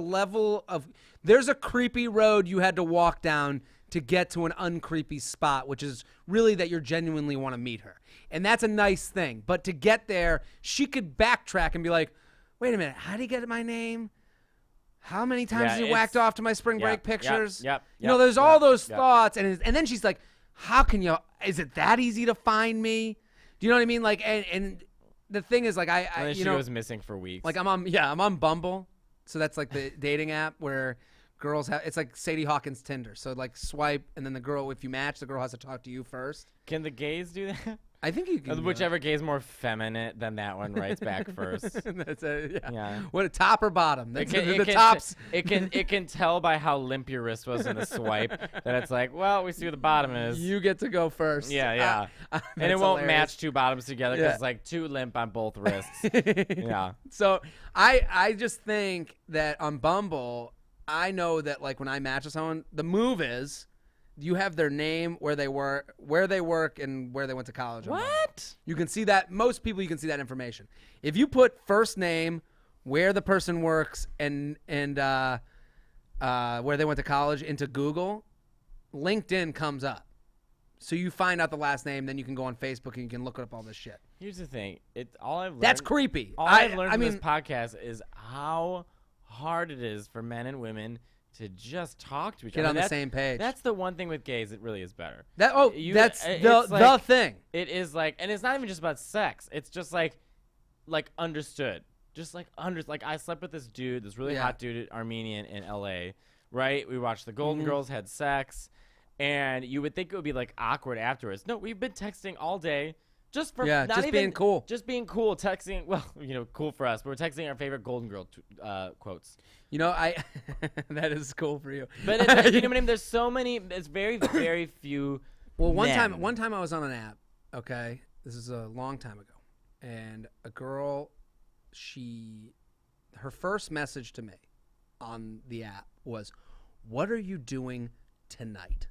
Speaker 1: a creepy road you had to walk down to get to an uncreepy spot, which is really that you genuinely want to meet her. And that's a nice thing. But to get there, she could backtrack and be like, wait a minute, how did he get my name? How many times has he whacked off to my spring break pictures?
Speaker 2: Yep.
Speaker 1: There's all those thoughts. And then she's like, is it that easy to find me? Do you know what I mean? Like, and the thing is, like,
Speaker 2: And then she goes missing for weeks.
Speaker 1: like I'm on Bumble. So that's like the dating app where girls have. It's like Sadie Hawkins Tinder. So like swipe, and then the girl, if you match, the girl has to talk to you first.
Speaker 2: Can the gays do that?
Speaker 1: I think you can.
Speaker 2: Whichever gay's more feminine than that one writes back first.
Speaker 1: That's a, yeah.
Speaker 2: Yeah.
Speaker 1: What, top or bottom? That's the
Speaker 2: can,
Speaker 1: tops.
Speaker 2: It can tell by how limp your wrist was in the swipe that it's like, well, we see what the bottom is.
Speaker 1: You get to go first.
Speaker 2: Yeah. And it won't match two bottoms together because it's like too limp on both wrists. Yeah.
Speaker 1: So I just think that on Bumble, I know that like when I match with someone, the move is you have their name, where they work, and where they went to college.
Speaker 2: What?
Speaker 1: You can see that. Most people, you can see that information. If you put first name, where the person works, and where they went to college into Google, LinkedIn comes up. So you find out the last name, then you can go on Facebook and you can look up all this shit.
Speaker 2: Here's the thing. All I've learned.
Speaker 1: That's creepy.
Speaker 2: All I've learned from this podcast is how hard it is for men and women to just talk to each other.
Speaker 1: Get on the same page.
Speaker 2: That's the one thing with gays. It really is better.
Speaker 1: That's the thing.
Speaker 2: It is like, and it's not even just about sex. It's just like understood. Just like I slept with this dude, this really hot dude, Armenian in LA, right? We watched the Golden Girls, had sex, and you would think it would be like awkward afterwards. No, we've been texting all day. Just for
Speaker 1: being cool.
Speaker 2: Just being cool, texting. Well, cool for us. But we're texting our favorite Golden Girl quotes.
Speaker 1: That is cool for you.
Speaker 2: But you know what I mean? There's so many. It's very, very few.
Speaker 1: Well,
Speaker 2: men.
Speaker 1: one time I was on an app. Okay, this is a long time ago, and a girl, her first message to me on the app was, "What are you doing tonight,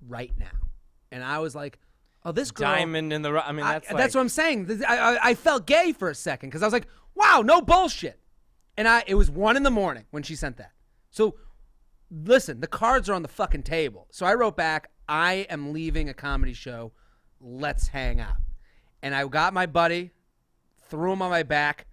Speaker 1: right now?" And I was like, "Oh, this girl."
Speaker 2: Diamond in the rough. I mean,
Speaker 1: that's what I'm saying. I felt gay for a second because I was like, "Wow, no bullshit." And it was 1 a.m. when she sent that. So, listen, the cards are on the fucking table. So I wrote back, "I am leaving a comedy show. Let's hang out." And I got my buddy, threw him on my back.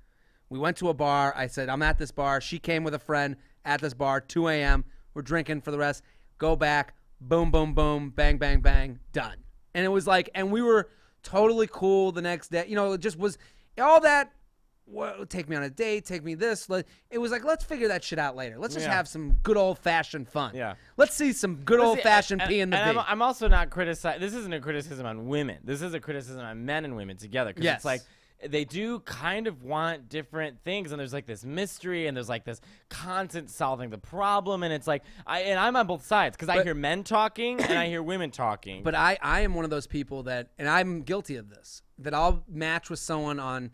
Speaker 1: We went to a bar. I said, "I'm at this bar." She came with a friend at this bar, 2 a.m. We're drinking for the rest. Go back. Boom, boom, boom. Bang, bang, bang. Done. And it was like, and we were totally cool the next day. It just was all that. Well, take me on a date, take me this. It was like, let's figure that shit out later. Let's just have some good old-fashioned fun.
Speaker 2: Yeah.
Speaker 1: Let's see some good old-fashioned P in the V.
Speaker 2: I'm also not criticizing. This isn't a criticism on women. This is a criticism on men and women together. Because it's like they do kind of want different things, and there's like this mystery, and there's like this constant solving the problem, and it's like, I'm on both sides because I hear men talking and I hear women talking.
Speaker 1: But I am one of those people that, and I'm guilty of this, that I'll match with someone on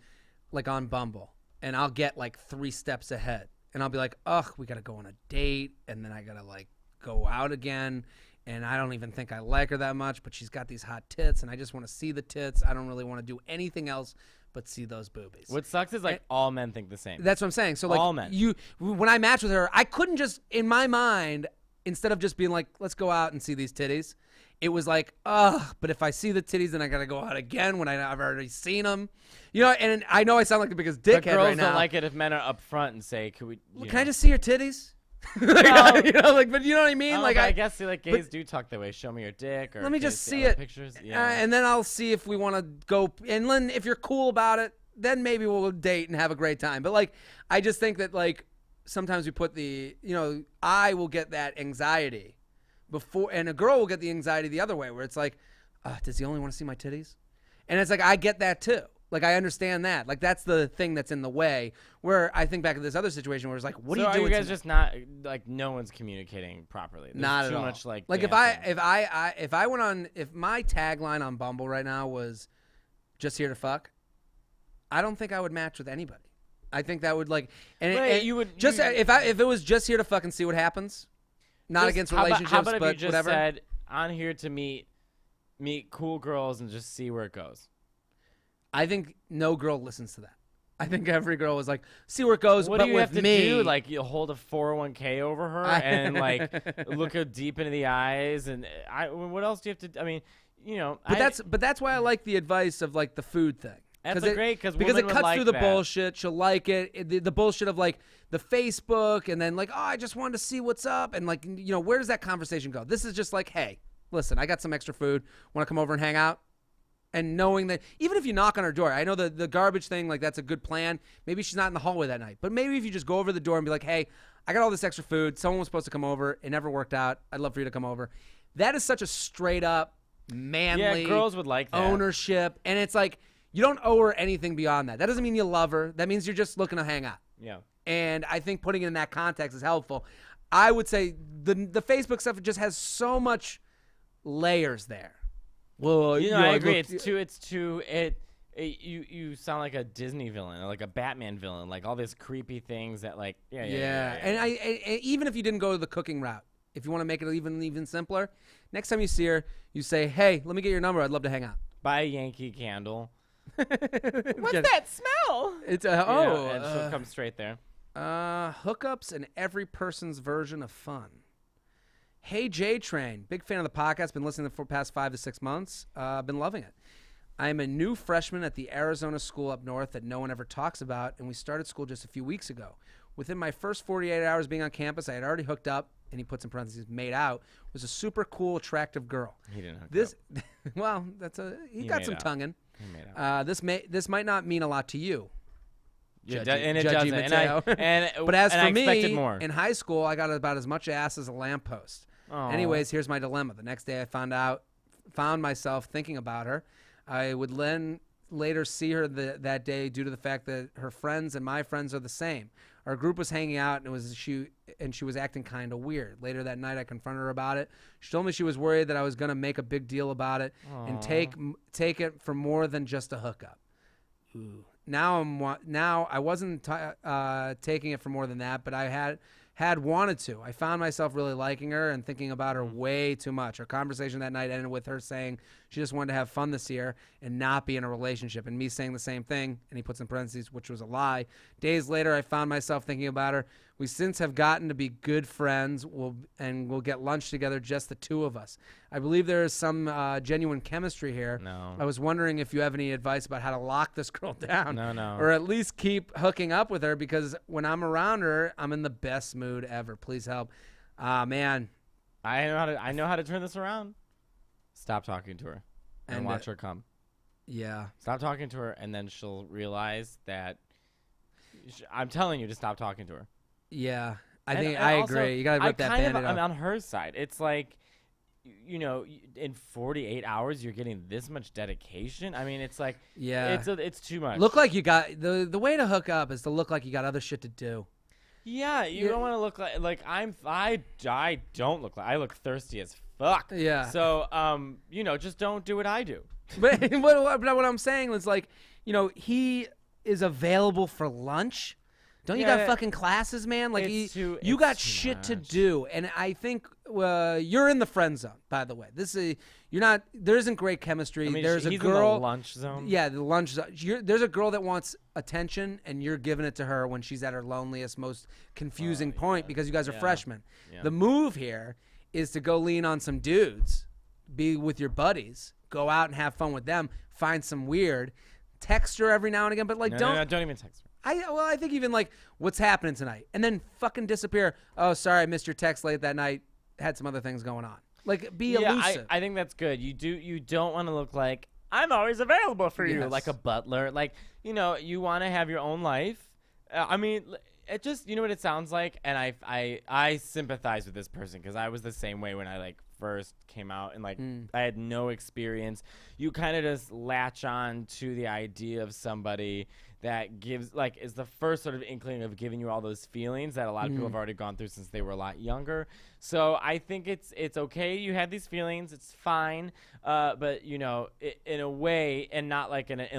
Speaker 1: Bumble, and I'll get like 3 steps ahead, and I'll be like, ugh, we gotta go on a date, and then I gotta like go out again, and I don't even think I like her that much, but she's got these hot tits, and I just want to see the tits. I don't really want to do anything else but see those boobies.
Speaker 2: What sucks is all men think the same.
Speaker 1: That's what I'm saying. So like
Speaker 2: all men.
Speaker 1: When I match with her, I couldn't just, in my mind, instead of just being like, let's go out and see these titties, it was like, ugh, but if I see the titties, then I got to go out again when I've already seen them. And I know I sound like the biggest dickhead right now.
Speaker 2: But girls don't like it if men are up front and say, can
Speaker 1: I just see your titties? But you know what I mean?
Speaker 2: I guess gays do talk that way. Show me your dick, or
Speaker 1: let me just see it.
Speaker 2: Pictures. Yeah.
Speaker 1: And then I'll see if we want to go. And then if you're cool about it, then maybe we'll date and have a great time. But I just think that sometimes we put I will get that anxiety before, and a girl will get the anxiety the other way, where it's like, does he only want to see my titties? And it's like, I get that too. I understand that. That's the thing that's in the way, where I think back to this other situation where it's like, what are you doing?
Speaker 2: Are you guys just not, no one's communicating properly? There's
Speaker 1: not at
Speaker 2: too
Speaker 1: all.
Speaker 2: Much
Speaker 1: if my tagline on Bumble right now was just here to fuck, I don't think I would match with anybody. I think that would if it was just here to fuck and see what happens, not against relationships,
Speaker 2: how about if
Speaker 1: but
Speaker 2: you just
Speaker 1: whatever.
Speaker 2: said, on here to meet cool girls and just see where it goes.
Speaker 1: I think no girl listens to that. I think every girl was like, see where it goes,
Speaker 2: what
Speaker 1: but
Speaker 2: do you
Speaker 1: with
Speaker 2: have to
Speaker 1: me.
Speaker 2: do? You hold a 401k over her and look her deep into the eyes, and what else do you have to? I mean,
Speaker 1: But that's why I like the advice of the food thing.
Speaker 2: That's great because
Speaker 1: it cuts through the
Speaker 2: that.
Speaker 1: bullshit. She'll like it. The bullshit of the Facebook, and then I just wanted to see what's up, and where does that conversation go? This is just hey, listen, I got some extra food. Want to come over and hang out? And knowing that even if you knock on her door, I know the garbage thing, that's a good plan. Maybe she's not in the hallway that night, but maybe if you just go over the door and be like, hey, I got all this extra food. Someone was supposed to come over. It never worked out. I'd love for you to come over. That is such a straight up manly
Speaker 2: girls would like that.
Speaker 1: ownership. And it's like, you don't owe her anything beyond that. That doesn't mean you love her. That means you're just looking to hang out.
Speaker 2: Yeah.
Speaker 1: And I think putting it in that context is helpful. I would say the Facebook stuff just has so much layers there. Well,
Speaker 2: I agree. You sound like a Disney villain or like a Batman villain, like all these creepy things that like yeah.
Speaker 1: And even if you didn't go the cooking route, if you want to make it even simpler, next time you see her, you say, "Hey, let me get your number. I'd love to hang out."
Speaker 2: Buy a Yankee Candle.
Speaker 1: What's
Speaker 2: that smell?
Speaker 1: It's
Speaker 2: and she'll come straight there.
Speaker 1: Hookups and every person's version of fun. Hey, J-Train. Big fan of the podcast. Been listening for the past 5 to 6 months. Been loving it. I am a new freshman at the Arizona school up north that no one ever talks about, and we started school just a few weeks ago. Within my first 48 hours being on campus, I had already hooked up, and he puts in parentheses, made out, was a super cool, attractive girl.
Speaker 2: He didn't hook up.
Speaker 1: Well, he got some tonguing.
Speaker 2: He made out.
Speaker 1: This might not mean a lot to you.
Speaker 2: And it doesn't.
Speaker 1: But as for
Speaker 2: I expected
Speaker 1: me,
Speaker 2: more.
Speaker 1: in high school, I got about as much ass as a lamppost.
Speaker 2: Aww.
Speaker 1: Anyways, here's my dilemma. The next day, I found myself thinking about her. I would later see her that day due to the fact that her friends and my friends are the same. Our group was hanging out, and she was acting kind of weird. Later that night, I confronted her about it. She told me she was worried that I was going to make a big deal about it and take it for more than just a hookup. Ooh. Now I wasn't taking it for more than that, but I had wanted to. I found myself really liking her and thinking about her way too much. Our conversation that night ended with her saying she just wanted to have fun this year and not be in a relationship, and me saying the same thing, and he puts in parentheses, which was a lie. Days later, I found myself thinking about her. We since have gotten to be good friends, we'll get lunch together, just the two of us. I believe there is some genuine chemistry here.
Speaker 2: No.
Speaker 1: I was wondering if you have any advice about how to lock this girl down.
Speaker 2: No.
Speaker 1: Or at least keep hooking up with her, because when I'm around her, I'm in the best mood ever. Please help. Man.
Speaker 2: I know how to turn this around. Stop talking to her and watch her come.
Speaker 1: Yeah.
Speaker 2: Stop talking to her, and then she'll realize that I'm telling you to stop talking to her.
Speaker 1: Yeah. I
Speaker 2: also,
Speaker 1: agree. You got to rip that Band-Aid off.
Speaker 2: I'm on her side. It's like, in 48 hours, you're getting this much dedication. I mean, it's like, it's too much.
Speaker 1: Look like you got, the way to hook up is to look like you got other shit to do.
Speaker 2: Yeah, you don't want to look like I don't look like, I look thirsty as fuck.
Speaker 1: Yeah.
Speaker 2: So, just don't do what I do.
Speaker 1: But what I'm saying is, like, he is available for lunch. Don't you got fucking classes, man? Like, you got shit to do. And I think you're in the friend zone, by the way. There isn't great chemistry.
Speaker 2: I mean,
Speaker 1: there's a
Speaker 2: he's
Speaker 1: girl.
Speaker 2: in the lunch zone.
Speaker 1: Yeah, the lunch zone. There's a girl that wants attention, and you're giving it to her when she's at her loneliest, most confusing point, because you guys are freshmen. Yeah. The move here is to go lean on some dudes, be with your buddies, go out and have fun with them, find some weird, text her every now and again, but like
Speaker 2: don't even text her.
Speaker 1: I think even like, what's happening tonight, and then fucking disappear. Oh, sorry, I missed your text late that night. Had some other things going on. Like, be elusive.
Speaker 2: I think that's good. You don't want to look like I'm always available for you, like a butler. Like, you want to have your own life. I mean, it just, you know what it sounds like, and I sympathize with this person, because I was the same way when I first came out, and I had no experience. You kind of just latch on to the idea of somebody that gives, is the first sort of inkling of giving you all those feelings that a lot of people have already gone through since they were a lot younger. So I think it's okay. You had these feelings. It's fine. But, in a way, and not like in an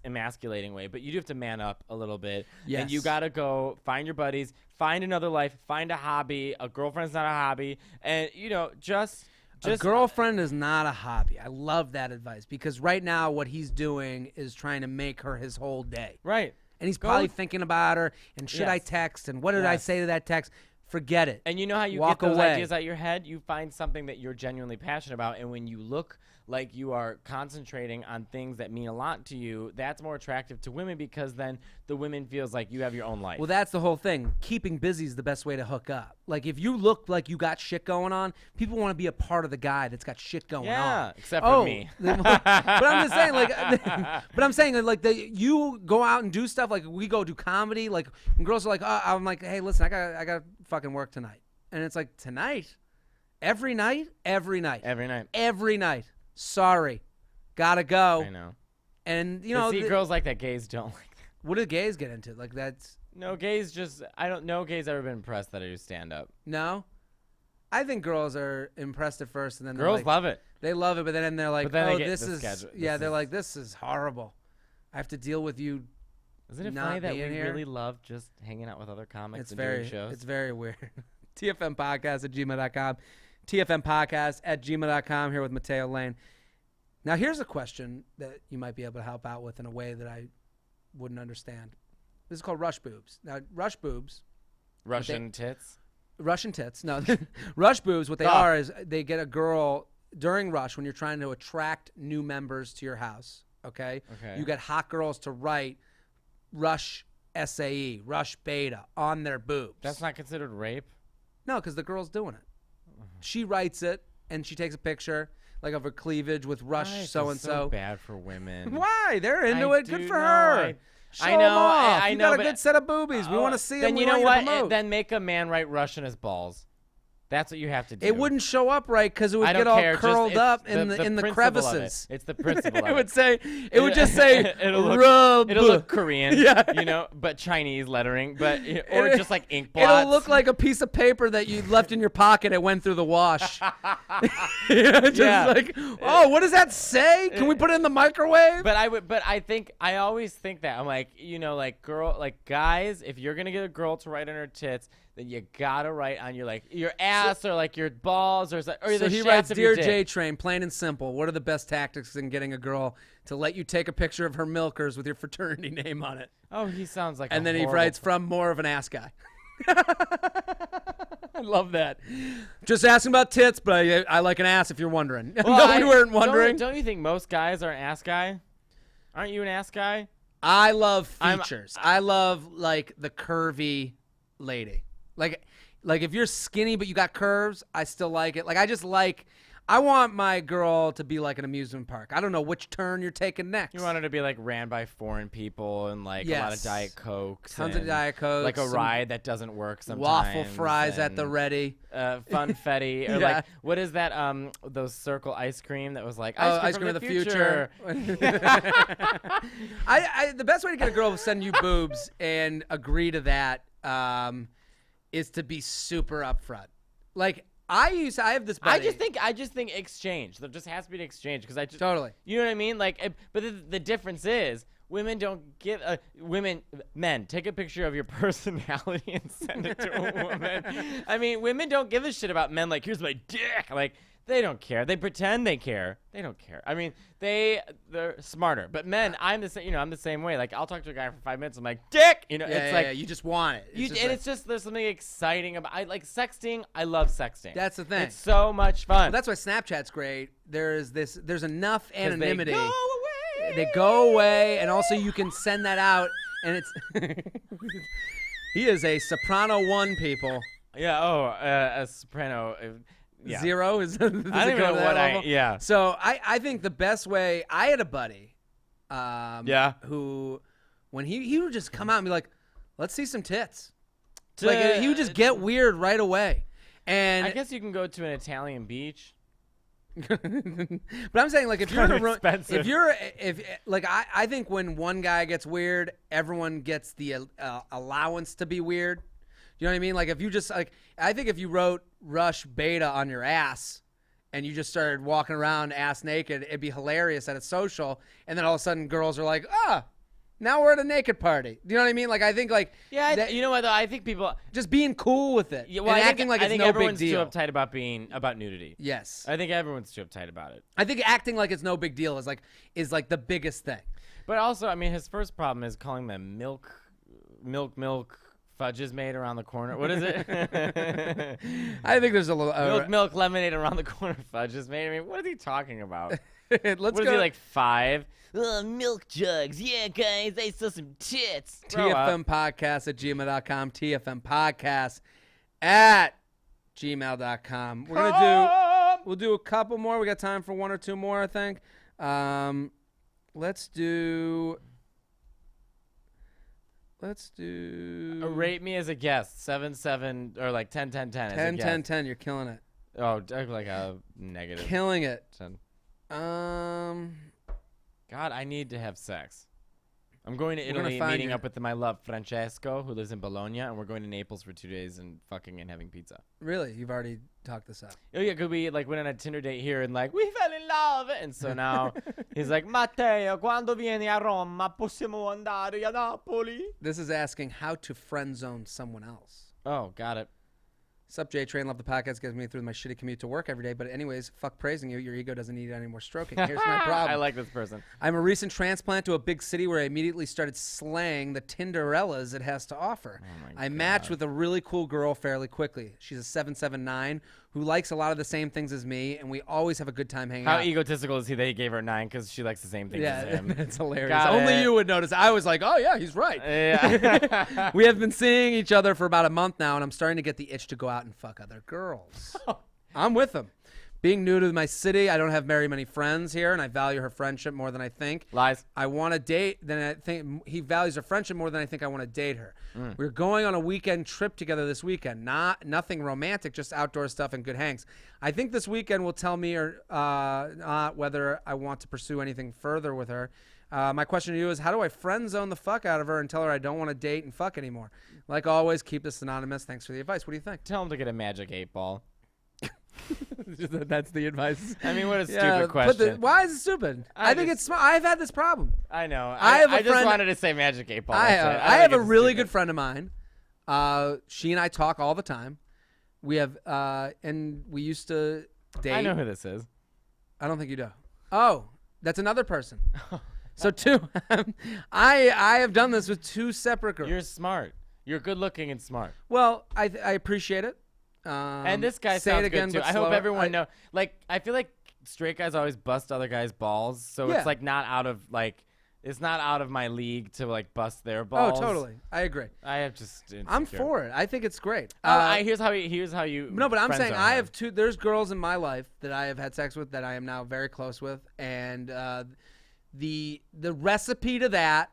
Speaker 2: emasculating way, but you do have to man up a little bit.
Speaker 1: Yes.
Speaker 2: And you got to go find your buddies, find another life, find a hobby. A girlfriend's not a hobby. And, just
Speaker 1: a girlfriend is not a hobby. I love that advice, because right now what he's doing is trying to make her his whole day.
Speaker 2: Right.
Speaker 1: And he's probably thinking about her, and should I text, and what did I say to that text? Forget it.
Speaker 2: And you know how you
Speaker 1: Walk
Speaker 2: get those
Speaker 1: away.
Speaker 2: ideas out of your head? You find something that you're genuinely passionate about, and when you look like you are concentrating on things that mean a lot to you, that's more attractive to women, because then the women feels like you have your own life.
Speaker 1: Well, that's the whole thing. Keeping busy is the best way to hook up. Like, if you look like you got shit going on, people want to be a part of the guy that's got shit going on.
Speaker 2: Yeah, except for me.
Speaker 1: But I'm just saying, you go out and do stuff. Like, we go do comedy. Like, when girls are like, oh, I'm like, hey, listen, I got fucking work tonight. And it's like, tonight? Every night? Every night.
Speaker 2: Every night.
Speaker 1: Every night. Sorry. Gotta go.
Speaker 2: I know.
Speaker 1: And, you
Speaker 2: But
Speaker 1: know.
Speaker 2: see, girls like that. Gays don't like that.
Speaker 1: What do gays get into? Like, that's.
Speaker 2: No, gays just, I don't know gays ever been impressed that I do stand-up.
Speaker 1: No? I think girls are impressed at first, and then
Speaker 2: Girls love it.
Speaker 1: They love it, but then they're like,
Speaker 2: But then they
Speaker 1: oh,
Speaker 2: get
Speaker 1: this
Speaker 2: the
Speaker 1: is.
Speaker 2: schedule.
Speaker 1: Yeah,
Speaker 2: This
Speaker 1: they're
Speaker 2: is-
Speaker 1: like, this is horrible. I have to deal with you.
Speaker 2: Isn't it
Speaker 1: not
Speaker 2: funny that we
Speaker 1: being here.
Speaker 2: really love just hanging out with other comics
Speaker 1: It's
Speaker 2: and
Speaker 1: very,
Speaker 2: doing shows?
Speaker 1: it's very weird. TFM podcast at gmail.com. TFM podcast at gmail.com. Here with Mateo Lane. Now, here's a question that you might be able to help out with in a way that I wouldn't understand. This is called rush boobs. Now, rush boobs.
Speaker 2: Russian tits?
Speaker 1: Russian tits. No, rush boobs, what they are is they get a girl during rush when you're trying to attract new members to your house, okay?
Speaker 2: Okay.
Speaker 1: You get hot girls to write rush SAE, rush beta on their boobs.
Speaker 2: That's not considered rape?
Speaker 1: No, because the girl's doing it. She writes it, and she takes a picture like of her cleavage with rush
Speaker 2: I feel
Speaker 1: so-and-so.
Speaker 2: so bad for women.
Speaker 1: Why? They're into
Speaker 2: I
Speaker 1: it. Good
Speaker 2: do
Speaker 1: for
Speaker 2: know,
Speaker 1: her. Show
Speaker 2: I
Speaker 1: 'em
Speaker 2: know,
Speaker 1: off.
Speaker 2: I
Speaker 1: You
Speaker 2: know,
Speaker 1: got a
Speaker 2: but-
Speaker 1: good set of boobies. We want to see them.
Speaker 2: Then
Speaker 1: We
Speaker 2: you know
Speaker 1: want
Speaker 2: what?
Speaker 1: to promote.
Speaker 2: Then make a man write Russian as balls. That's what you have to do.
Speaker 1: It wouldn't show up right because it would
Speaker 2: I don't
Speaker 1: get all
Speaker 2: care. Just
Speaker 1: curled
Speaker 2: it's
Speaker 1: up in the
Speaker 2: principle of
Speaker 1: crevices.
Speaker 2: It. It's the principle of
Speaker 1: It would say. It would just say.
Speaker 2: it'll look,
Speaker 1: rub.
Speaker 2: It'll look Korean.
Speaker 1: Yeah.
Speaker 2: You know, but Chinese lettering, but or just like ink blots.
Speaker 1: It'll look like a piece of paper that you left in your pocket. It went through the wash. Just like, oh, what does that say? Can we put it in the microwave?
Speaker 2: But I always think that I'm like, you know, like guys, if you're gonna get a girl to write on her tits, then you gotta write on your ass or like your balls or
Speaker 1: So
Speaker 2: the
Speaker 1: he
Speaker 2: shaft
Speaker 1: writes,
Speaker 2: of
Speaker 1: "Dear
Speaker 2: your dick."
Speaker 1: J Train, plain and simple. What are the best tactics in getting a girl to let you take a picture of her milkers with your fraternity name on it?"
Speaker 2: Oh, he sounds like.
Speaker 1: And then he
Speaker 2: horrible
Speaker 1: writes, "From more of an ass guy." I love that. Just asking about tits, but I like an ass. If you're wondering,
Speaker 2: Well,
Speaker 1: no, we weren't wondering.
Speaker 2: Don't you think most guys are an ass guy? Aren't you an ass guy?
Speaker 1: I love features. I love like the curvy lady. Like if you're skinny but you got curves, I still like it. I want my girl to be like an amusement park. I don't know which turn you're taking next.
Speaker 2: You want her to be like ran by foreign people and like a lot of
Speaker 1: Yes.
Speaker 2: Diet Cokes.
Speaker 1: Tons of
Speaker 2: and,
Speaker 1: Diet Cokes,
Speaker 2: Like a
Speaker 1: some
Speaker 2: ride that doesn't work sometimes.
Speaker 1: waffle fries at the
Speaker 2: and,
Speaker 1: ready.
Speaker 2: Funfetti. Or
Speaker 1: Yeah.
Speaker 2: like, what is that, those circle ice cream that was like,
Speaker 1: Ice cream of the future. The best way to get a girl to send you boobs and agree to that is to be super upfront. Like I have this buddy.
Speaker 2: I just think exchange. There just has to be an exchange because I just
Speaker 1: Totally.
Speaker 2: You know what I mean? Like, but the difference is women don't give men take a picture of your personality and send it to a woman. I mean, women don't give a shit about men. Like, here's my dick. Like, they don't care. They pretend they care. They don't care. I mean, they're smarter. But men, I'm the same. You know, I'm the same way. Like, I'll talk to a guy for 5 minutes. I'm like, dick. You know, it's like
Speaker 1: you just want it.
Speaker 2: it's just there's something exciting about. I like sexting. I love sexting.
Speaker 1: That's the thing.
Speaker 2: It's so much fun.
Speaker 1: Well, that's why Snapchat's great. There's enough
Speaker 2: 'Cause
Speaker 1: anonymity.
Speaker 2: They go away.
Speaker 1: They go away, and also you can send that out, and it's. He is a soprano 1, people.
Speaker 2: Yeah. Oh, a soprano. Yeah.
Speaker 1: 0 is. I don't
Speaker 2: I don't even know what I. Yeah.
Speaker 1: So I think the best way. I had a buddy.
Speaker 2: Yeah.
Speaker 1: Who, when he would just come out and be like, "Let's see some tits." Like he would just get weird right away, and
Speaker 2: I guess you can go to an Italian beach.
Speaker 1: but I'm saying, like, if you're in a room,
Speaker 2: expensive.
Speaker 1: if like I think when one guy gets weird, everyone gets the allowance to be weird. You know what I mean? Like if you just like, I think if you wrote Rush Beta on your ass and you just started walking around ass naked, it'd be hilarious at a social. And then all of a sudden girls are like, now we're at a naked party. Do you know what I mean? Like I think like
Speaker 2: You know what though? I think people
Speaker 1: just being cool with it.
Speaker 2: Yeah, well,
Speaker 1: and
Speaker 2: I
Speaker 1: acting like
Speaker 2: I
Speaker 1: it's
Speaker 2: think
Speaker 1: no big
Speaker 2: everyone's
Speaker 1: deal.
Speaker 2: too uptight about nudity.
Speaker 1: Yes.
Speaker 2: I think everyone's too uptight about it.
Speaker 1: I think acting like it's no big deal is like the biggest thing.
Speaker 2: But also, I mean, his first problem is calling them milk fudge is made around the corner. What is it?
Speaker 1: I think there's a little
Speaker 2: milk lemonade around the corner. Fudge is made. I mean, what is he talking about?
Speaker 1: Let's
Speaker 2: What
Speaker 1: go.
Speaker 2: is he, like 5? Milk jugs. Yeah, guys, they sell some tits. Grow up.
Speaker 1: TFM podcast at gmail.com. TFM podcast at gmail.com. We'll do a couple more. We got time for 1 or 2 more, I think. Let's do. Let's do
Speaker 2: Rate me as a guest. 7, 7, or like 10, 10, 10.
Speaker 1: 10, 10, 10. You're killing it.
Speaker 2: Oh, like a negative.
Speaker 1: Killing it.
Speaker 2: 10.
Speaker 1: Um,
Speaker 2: God, I need to have sex. I'm going to
Speaker 1: We're gonna
Speaker 2: Italy,
Speaker 1: find
Speaker 2: meeting
Speaker 1: you.
Speaker 2: up with my love Francesco, who lives in Bologna, and we're going to Naples for 2 days and fucking and having pizza.
Speaker 1: really? You've already talked this out.
Speaker 2: Oh yeah, could we like went on a Tinder date here and like we fell in love, and so now he's like, Matteo, quando vieni a Roma, possiamo andare a Napoli?
Speaker 1: This is asking how to friend zone someone else.
Speaker 2: Oh, got it.
Speaker 1: Sup, J Train? Love the podcast. Gets me through my shitty commute to work every day. But anyways, fuck praising you. Your ego doesn't need any more stroking. Here's my problem.
Speaker 2: I like this person.
Speaker 1: I'm a recent transplant to a big city where I immediately started slaying the Tinderellas it has to offer.
Speaker 2: Oh my
Speaker 1: I matched with a really cool girl fairly quickly. She's a 779 who likes a lot of the same things as me, and we always have a good time hanging
Speaker 2: How
Speaker 1: out.
Speaker 2: egotistical is he that he gave her 9 because she likes the same things as
Speaker 1: Yeah,
Speaker 2: him?
Speaker 1: it's hilarious.
Speaker 2: Got
Speaker 1: Only
Speaker 2: it.
Speaker 1: you would notice. I was like, oh, yeah, he's right.
Speaker 2: Yeah.
Speaker 1: We have been seeing each other for about a month now, and I'm starting to get the itch to go out and fuck other girls. I'm with him. Being new to my city, I don't have very many friends here, and I value her friendship more than I think.
Speaker 2: Lies.
Speaker 1: I want to date, then I think he values her friendship more than I think I want to date her. We're going on a weekend trip together this weekend. Nothing romantic, just outdoor stuff and good hangs. I think this weekend will tell me or not whether I want to pursue anything further with her. My question to you is, how do I friend zone the fuck out of her and tell her I don't want to date and fuck anymore? Like always, keep this anonymous. Thanks for the advice. What do you think?
Speaker 2: Tell him to get a magic 8-ball.
Speaker 1: That's the advice.
Speaker 2: I mean, what a
Speaker 1: Yeah,
Speaker 2: stupid question.
Speaker 1: why is it stupid? I think it's smart. I've had this problem.
Speaker 2: I know.
Speaker 1: I have a
Speaker 2: I just
Speaker 1: friend-
Speaker 2: wanted to say magic 8-ball.
Speaker 1: I
Speaker 2: That's it.
Speaker 1: have
Speaker 2: don't
Speaker 1: a
Speaker 2: think it's
Speaker 1: really
Speaker 2: stupid.
Speaker 1: good friend of mine. She and I talk all the time. We have and we used to date.
Speaker 2: I know who this is.
Speaker 1: I don't think you do. Oh, that's another person. So two. I have done this with two separate girls.
Speaker 2: You're smart. You're good looking and smart.
Speaker 1: Well, I appreciate it.
Speaker 2: And this guy
Speaker 1: say
Speaker 2: sounds
Speaker 1: it again,
Speaker 2: good too.
Speaker 1: but
Speaker 2: I hope
Speaker 1: slower.
Speaker 2: everyone know. Like, I feel like straight guys always bust other guys' balls, so
Speaker 1: Yeah.
Speaker 2: it's like not out of like, it's not out of my league to like bust their
Speaker 1: Oh,
Speaker 2: balls.
Speaker 1: totally. I agree.
Speaker 2: I have just.
Speaker 1: I'm
Speaker 2: insecure.
Speaker 1: for it. I think it's great.
Speaker 2: Here's how you.
Speaker 1: No, but I'm
Speaker 2: friend
Speaker 1: saying
Speaker 2: zone
Speaker 1: I
Speaker 2: her.
Speaker 1: have two. There's girls in my life that I have had sex with that I am now very close with, and the recipe to that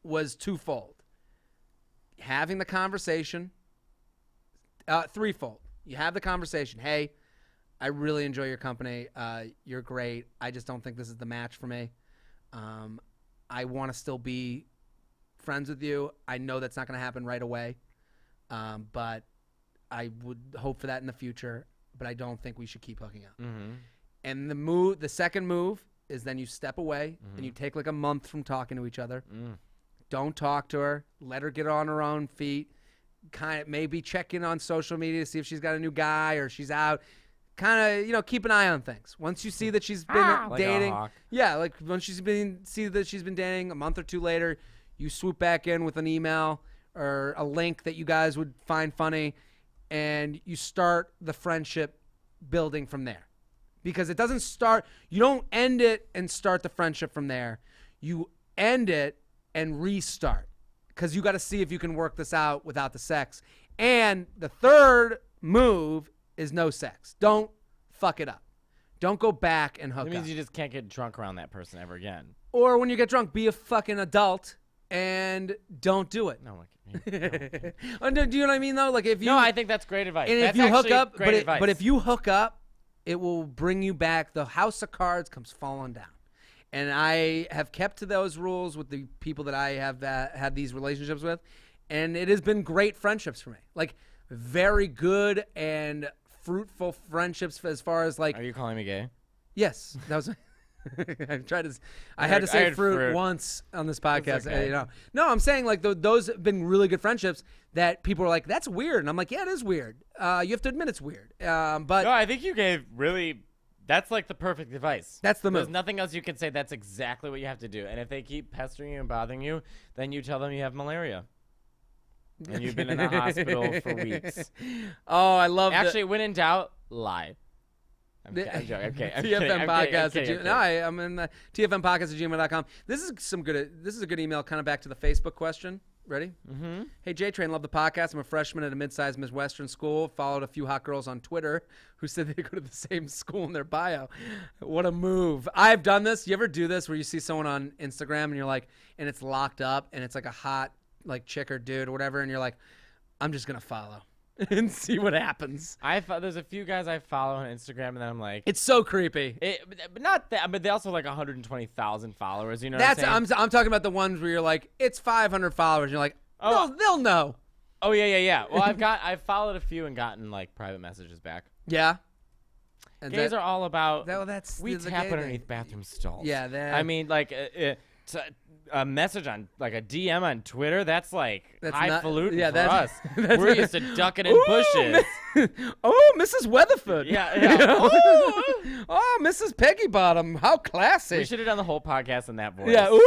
Speaker 1: was twofold. Having the conversation, threefold. You have the conversation. Hey, I really enjoy your company. You're great. I just don't think this is the match for me. I want to still be friends with you. I know that's not going to happen right away, but I would hope for that in the future. But I don't think we should keep hooking up.
Speaker 2: Mm-hmm.
Speaker 1: And the second move is then you step away and you take like a month from talking to each other. Don't talk to her. Let her get on her own feet. Kind of maybe check in on social media to see if she's got a new guy or she's out. Kind of, keep an eye on things. Once you see that she's been
Speaker 2: Like a
Speaker 1: dating,
Speaker 2: hawk.
Speaker 1: yeah, like once see that she's been dating, a month or two later, you swoop back in with an email or a link that you guys would find funny, and you start the friendship building from there. Because it doesn't start, you don't end it and start the friendship from there. You end it and restart. Because you got to see if you can work this out without the sex. And the third move is no sex. Don't fuck it up. Don't go back and hook
Speaker 2: That means
Speaker 1: up.
Speaker 2: you just can't get drunk around that person ever again.
Speaker 1: Or when you get drunk, be a fucking adult and don't do it.
Speaker 2: No,
Speaker 1: Do you know what I mean though? Like if you
Speaker 2: no, I think that's great advice.
Speaker 1: and
Speaker 2: That's
Speaker 1: if you hook
Speaker 2: actually
Speaker 1: up,
Speaker 2: great advice.
Speaker 1: but if you hook up, it will bring you back. The house of cards comes falling down. And I have kept to those rules with the people that I have had these relationships with, and it has been great friendships for me. Like very good and fruitful friendships as far as like.
Speaker 2: Are you calling me gay?
Speaker 1: Yes, that was. I had to say
Speaker 2: heard
Speaker 1: fruit
Speaker 2: fruit.
Speaker 1: once on this podcast.
Speaker 2: okay.
Speaker 1: No, I'm saying like those have been really good friendships that people are like, that's weird, and I'm like, yeah, it is weird. You have to admit it's weird. But
Speaker 2: No, I think you gave really. That's like the perfect advice.
Speaker 1: That's the
Speaker 2: There's
Speaker 1: move.
Speaker 2: nothing else you can say. That's exactly what you have to do. And if they keep pestering you and bothering you, then you tell them you have malaria. And you've been in the hospital for weeks.
Speaker 1: Oh, I love
Speaker 2: Actually, when in doubt, lie. I'm joking. I'm kidding. I'm kidding.
Speaker 1: TFM
Speaker 2: I'm
Speaker 1: podcast.
Speaker 2: kidding.
Speaker 1: No, I'm in the TFM podcast at gmail.com. This is a good email. Kind of back to the Facebook question. Ready?
Speaker 2: Mm-hmm.
Speaker 1: Hey, J-Train, love the podcast. I'm a freshman at a mid-sized Midwestern school. Followed a few hot girls on Twitter who said they go to the same school in their bio. What a move. I've done this. You ever do this where you see someone on Instagram and you're like, and it's locked up and it's like a hot like chick or dude or whatever, and you're like, I'm just going to follow and see what happens.
Speaker 2: There's a few guys I follow on Instagram, and then I'm like,
Speaker 1: It's so creepy.
Speaker 2: but not that. But they also have like 120,000 followers. You know,
Speaker 1: That's
Speaker 2: what I'm saying?
Speaker 1: I'm talking about the ones where you're like, it's 500 followers. And you're like,
Speaker 2: Oh.
Speaker 1: they'll know.
Speaker 2: Oh yeah. Well, I've followed a few and gotten like private messages back.
Speaker 1: Yeah. And
Speaker 2: Gays are all about.
Speaker 1: that's
Speaker 2: We
Speaker 1: the
Speaker 2: tap
Speaker 1: gay thing.
Speaker 2: underneath bathroom stalls.
Speaker 1: Yeah, that.
Speaker 2: I mean, like a message on like a DM on Twitter. That's like
Speaker 1: That's
Speaker 2: highfalutin
Speaker 1: not- yeah,
Speaker 2: for us.
Speaker 1: that's-
Speaker 2: We're used to ducking in
Speaker 1: Ooh,
Speaker 2: bushes.
Speaker 1: Oh, Mrs. Weatherford.
Speaker 2: Yeah.
Speaker 1: Oh, Mrs. Peggy Bottom. How classy.
Speaker 2: We should have done the whole podcast in that voice.
Speaker 1: Yeah. Ooh.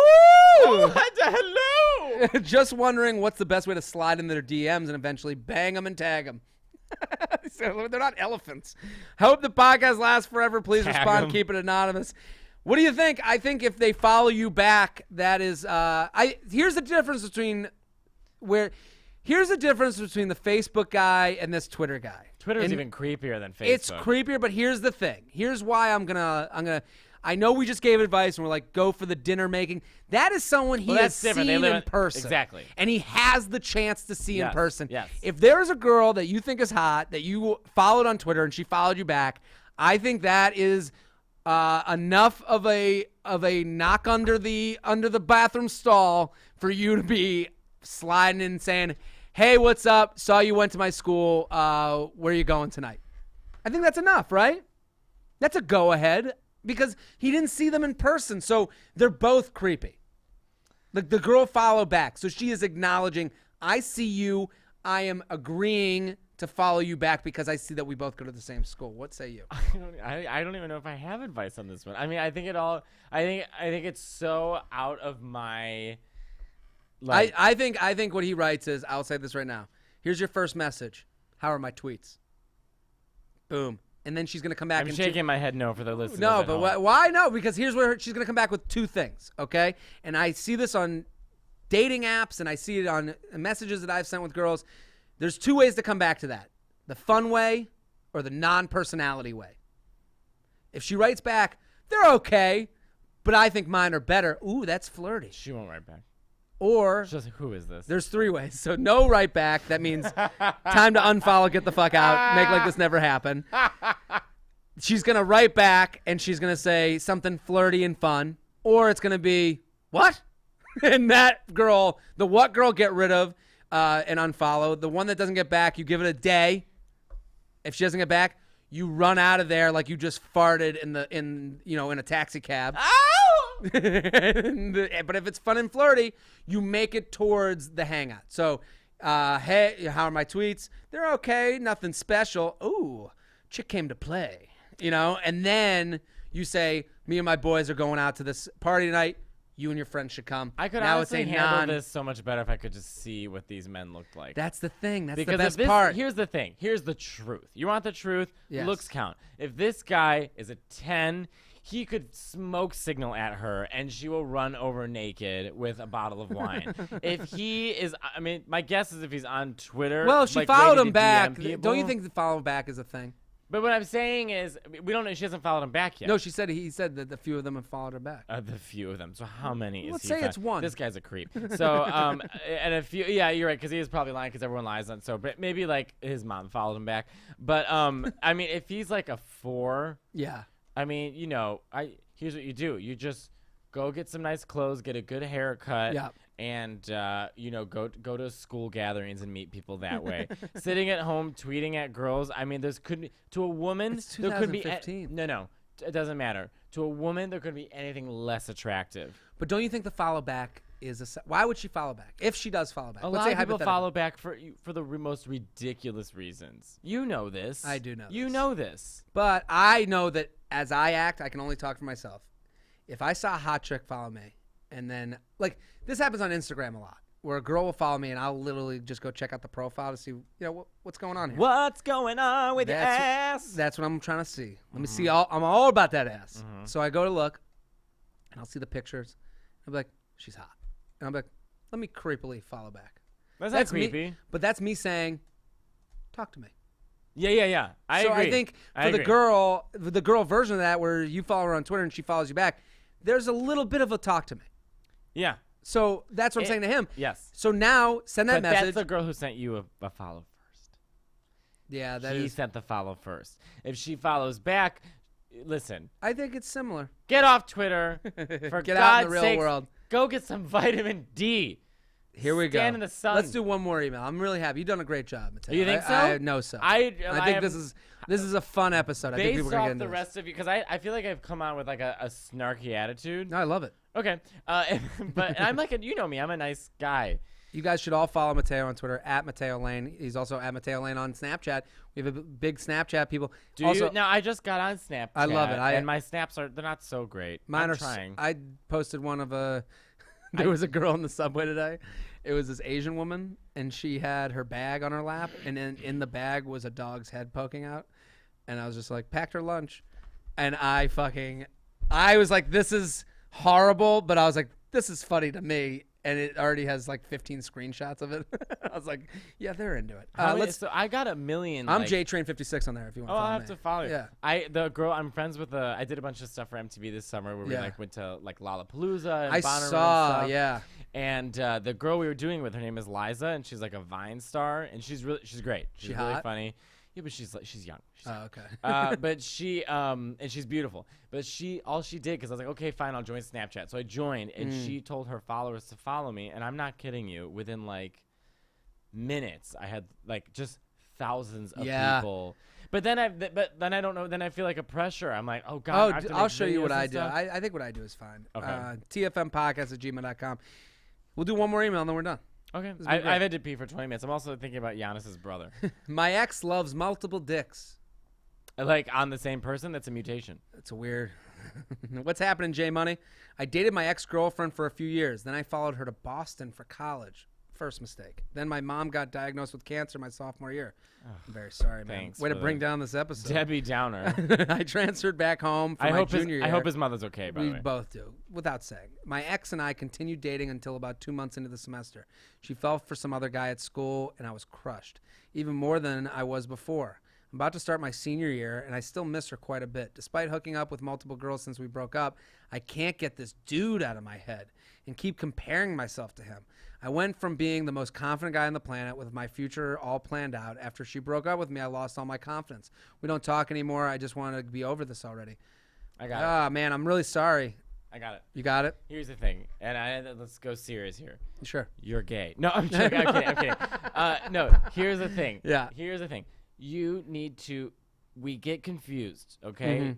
Speaker 2: Hello.
Speaker 1: Just wondering what's the best way to slide into their DMs and eventually bang them and tag them. So they're not elephants. Hope the podcast lasts forever. Please
Speaker 2: Tag
Speaker 1: respond.
Speaker 2: 'em.
Speaker 1: Keep it anonymous. What do you think? I think if they follow you back, that is. Here's the difference between Here's the difference between the Facebook guy and this Twitter guy.
Speaker 2: Twitter's
Speaker 1: And
Speaker 2: even creepier than Facebook.
Speaker 1: It's creepier, but here's the thing. Here's why I'm gonna. I know we just gave advice and we're like, go for the dinner making. That is someone he
Speaker 2: Well,
Speaker 1: has
Speaker 2: that's different. They
Speaker 1: seen
Speaker 2: live
Speaker 1: in
Speaker 2: in-
Speaker 1: person.
Speaker 2: exactly.
Speaker 1: And he has the chance to see in
Speaker 2: Yes,
Speaker 1: person.
Speaker 2: yes.
Speaker 1: If there's a girl that you think is hot, that you followed on Twitter and she followed you back, I think that is enough of a knock under the bathroom stall for you to be sliding in and saying, hey, what's up? Saw you went to my school. Where are you going tonight? I think that's enough, right? That's a go ahead because he didn't see them in person. So they're both creepy. The girl followed back. So she is acknowledging, I see you. I am agreeing to follow you back because I see that we both go to the same school. What say you?
Speaker 2: I don't even know if I have advice on this one. I mean, I think it's so out of my. Like,
Speaker 1: I think what he writes is, I'll say this right now. Here's your first message. How are my tweets? Boom. And then she's going to come back
Speaker 2: I'm
Speaker 1: and
Speaker 2: shaking my head no for the listeners.
Speaker 1: No,
Speaker 2: at
Speaker 1: but
Speaker 2: home.
Speaker 1: why no? Because here's where she's going to come back with two things, okay? And I see this on dating apps and I see it on messages that I've sent with girls. There's two ways to come back to that. The fun way or the non-personality way. If she writes back, they're okay, but I think mine are better. Ooh, that's flirty.
Speaker 2: She won't write back.
Speaker 1: Or
Speaker 2: She's like, who is this?
Speaker 1: there's three ways. So no write back. That means time to unfollow, get the fuck out, make like this never happened. She's going to write back and she's going to say something flirty and fun. Or it's going to be, what? And that girl, the what girl, get rid of and unfollow. The one that doesn't get back, you give it a day. If she doesn't get back, you run out of there like you just farted in a taxi cab. But if it's fun and flirty, you make it towards the hangout. So, hey, how are my tweets? They're okay, nothing special. Ooh, chick came to play, and then you say, me and my boys are going out to this party tonight. You and your friends should come.
Speaker 2: I could
Speaker 1: now
Speaker 2: honestly
Speaker 1: it's a
Speaker 2: handle this so much better if I could just see what these men looked like.
Speaker 1: That's the thing. That's
Speaker 2: because
Speaker 1: the best
Speaker 2: if this,
Speaker 1: part.
Speaker 2: Here's the thing. Here's the truth. You want the truth?
Speaker 1: Yes.
Speaker 2: Looks count. If this guy is a 10, he could smoke signal at her and she will run over naked with a bottle of wine. If he is, I mean, my guess is if he's on Twitter.
Speaker 1: Well, she
Speaker 2: like,
Speaker 1: followed
Speaker 2: ready
Speaker 1: him
Speaker 2: to
Speaker 1: back.
Speaker 2: DM people-
Speaker 1: Don't you think the follow back is a thing?
Speaker 2: But what I'm saying is, we don't know. She hasn't followed him back yet.
Speaker 1: No, he said that a few of them have followed her back.
Speaker 2: The few of them. So how many is
Speaker 1: Let's
Speaker 2: he?
Speaker 1: say it's one.
Speaker 2: This guy's a creep. So, and a few. Yeah, you're right. Because he is probably lying. Because everyone lies on. So, but maybe like his mom followed him back. But I mean, if he's like a 4,
Speaker 1: Yeah.
Speaker 2: I mean, here's what you do. You just go get some nice clothes, get a good haircut.
Speaker 1: Yeah.
Speaker 2: And go to school gatherings and meet people that way. Sitting at home tweeting at girls. I mean, could be to a woman.
Speaker 1: It's
Speaker 2: there could be
Speaker 1: 2015.
Speaker 2: no. It doesn't matter. To a woman, there could be anything less attractive.
Speaker 1: But don't you think the follow back is why would she follow back if she does follow back?
Speaker 2: A
Speaker 1: Let's
Speaker 2: lot
Speaker 1: say
Speaker 2: of people
Speaker 1: hypothetically.
Speaker 2: follow back for the most ridiculous reasons. You know this.
Speaker 1: I do know
Speaker 2: You
Speaker 1: this.
Speaker 2: know this.
Speaker 1: But I know that as I act, I can only talk for myself. If I saw a hot chick follow me, and then like this happens on Instagram a lot, where a girl will follow me, and I'll literally just go check out the profile to see, what's going on here.
Speaker 2: What's going on with your ass?
Speaker 1: That's what I'm trying to see. Let me see. I'm all about that ass. So I go to look, and I'll see the pictures. I'll be like, she's hot. And I'll be like, let me creepily follow back.
Speaker 2: That's not
Speaker 1: me.
Speaker 2: creepy.
Speaker 1: But that's me saying, talk to me.
Speaker 2: Yeah. I agree.
Speaker 1: I think for the girl version of that, where you follow her on Twitter and she follows you back, there's a little bit of a talk to me.
Speaker 2: Yeah.
Speaker 1: So that's what I'm saying to him.
Speaker 2: Yes.
Speaker 1: So now send that
Speaker 2: But
Speaker 1: message.
Speaker 2: that's the girl who sent you a follow first.
Speaker 1: Yeah,
Speaker 2: He sent the follow first. If she follows back, listen.
Speaker 1: I think it's similar.
Speaker 2: Get off Twitter. For
Speaker 1: Get
Speaker 2: God's
Speaker 1: out in the real
Speaker 2: sakes,
Speaker 1: world.
Speaker 2: Go get some vitamin D.
Speaker 1: Here we go.
Speaker 2: Stand in the sun.
Speaker 1: Let's do one more email. I'm really happy. You've done a great job, Mateo.
Speaker 2: You think so?
Speaker 1: I know so.
Speaker 2: I
Speaker 1: think this is a fun episode. I think
Speaker 2: Based
Speaker 1: people are gonna
Speaker 2: off
Speaker 1: get into
Speaker 2: the
Speaker 1: this.
Speaker 2: rest of you, because I feel like I've come on with like a snarky attitude.
Speaker 1: No, I love it.
Speaker 2: Okay. But I'm like, you know me. I'm a nice guy.
Speaker 1: You guys should all follow Mateo on Twitter at Mateo Lane. He's also at Mateo Lane on Snapchat. We have a big Snapchat people.
Speaker 2: Do you? Now, I just got on Snapchat.
Speaker 1: I love it.
Speaker 2: And my snaps they're not so great.
Speaker 1: Mine
Speaker 2: I'm
Speaker 1: are.
Speaker 2: trying.
Speaker 1: I posted one of a. There was a girl in the subway today. It was this Asian woman, and she had her bag on her lap, and in the bag was a dog's head poking out. And I was just like, packed her lunch, and I was like, this is horrible, but I was like, this is funny to me. And it already has like 15 screenshots of it. I was like, yeah, they're into it.
Speaker 2: So I got a million.
Speaker 1: I'm JTrain56 on there if you want to follow
Speaker 2: I'll
Speaker 1: me.
Speaker 2: have to follow you.
Speaker 1: Yeah.
Speaker 2: The girl I'm friends with. I did a bunch of stuff for MTV this summer where we went to like Lollapalooza and
Speaker 1: I
Speaker 2: Bonnaroo
Speaker 1: saw,
Speaker 2: and stuff.
Speaker 1: yeah.
Speaker 2: And the girl we were doing with, her name is Liza, and she's like a Vine star, and she's great. She's really
Speaker 1: hot?
Speaker 2: funny. Yeah, but she's young.
Speaker 1: Okay.
Speaker 2: But she and she's beautiful. But all she did, because I was like, okay, fine, I'll join Snapchat. So I joined, and she told her followers to follow me, and I'm not kidding you. Within like minutes, I had like just thousands of people. But then I don't know. Then I feel like a pressure. I'm like, oh God. I have to
Speaker 1: I'll
Speaker 2: make
Speaker 1: show you what
Speaker 2: videos
Speaker 1: I
Speaker 2: and
Speaker 1: do.
Speaker 2: stuff.
Speaker 1: I think what I do is fine.
Speaker 2: Okay.
Speaker 1: TFMpodcast@gmail.com. We'll do one more email and then we're done.
Speaker 2: Okay.
Speaker 1: been
Speaker 2: I've
Speaker 1: great.
Speaker 2: had to pee for 20 minutes. I'm also thinking about Giannis's brother.
Speaker 1: My ex loves multiple dicks.
Speaker 2: Like on the same person. That's a mutation.
Speaker 1: It's a weird. What's happening, J Money? I dated my ex-girlfriend for a few years. Then I followed her to Boston for college. First mistake. Then my mom got diagnosed with cancer my sophomore year. I'm very sorry, man.
Speaker 2: Thanks
Speaker 1: Way to
Speaker 2: for
Speaker 1: bring
Speaker 2: the
Speaker 1: down this episode.
Speaker 2: Debbie Downer.
Speaker 1: I transferred back home for
Speaker 2: I
Speaker 1: my
Speaker 2: hope
Speaker 1: junior year.
Speaker 2: I hope his mother's okay, by the
Speaker 1: We
Speaker 2: way.
Speaker 1: both do, without saying. My ex and I continued dating until about 2 months into the semester. She fell for some other guy at school, and I was crushed, even more than I was before. I'm about to start my senior year, and I still miss her quite a bit. Despite hooking up with multiple girls since we broke up, I can't get this dude out of my head and keep comparing myself to him. I went from being the most confident guy on the planet with my future all planned out. After she broke up with me, I lost all my confidence. We don't talk anymore. I just want to be over this already.
Speaker 2: I got it.
Speaker 1: Ah, man, I'm really sorry.
Speaker 2: I got it.
Speaker 1: You got it?
Speaker 2: Here's the thing, and let's go serious here.
Speaker 1: Sure.
Speaker 2: You're gay. No, I'm joking. I'm kidding. No, here's the thing.
Speaker 1: Yeah.
Speaker 2: Here's the thing. You need to. We get confused, okay?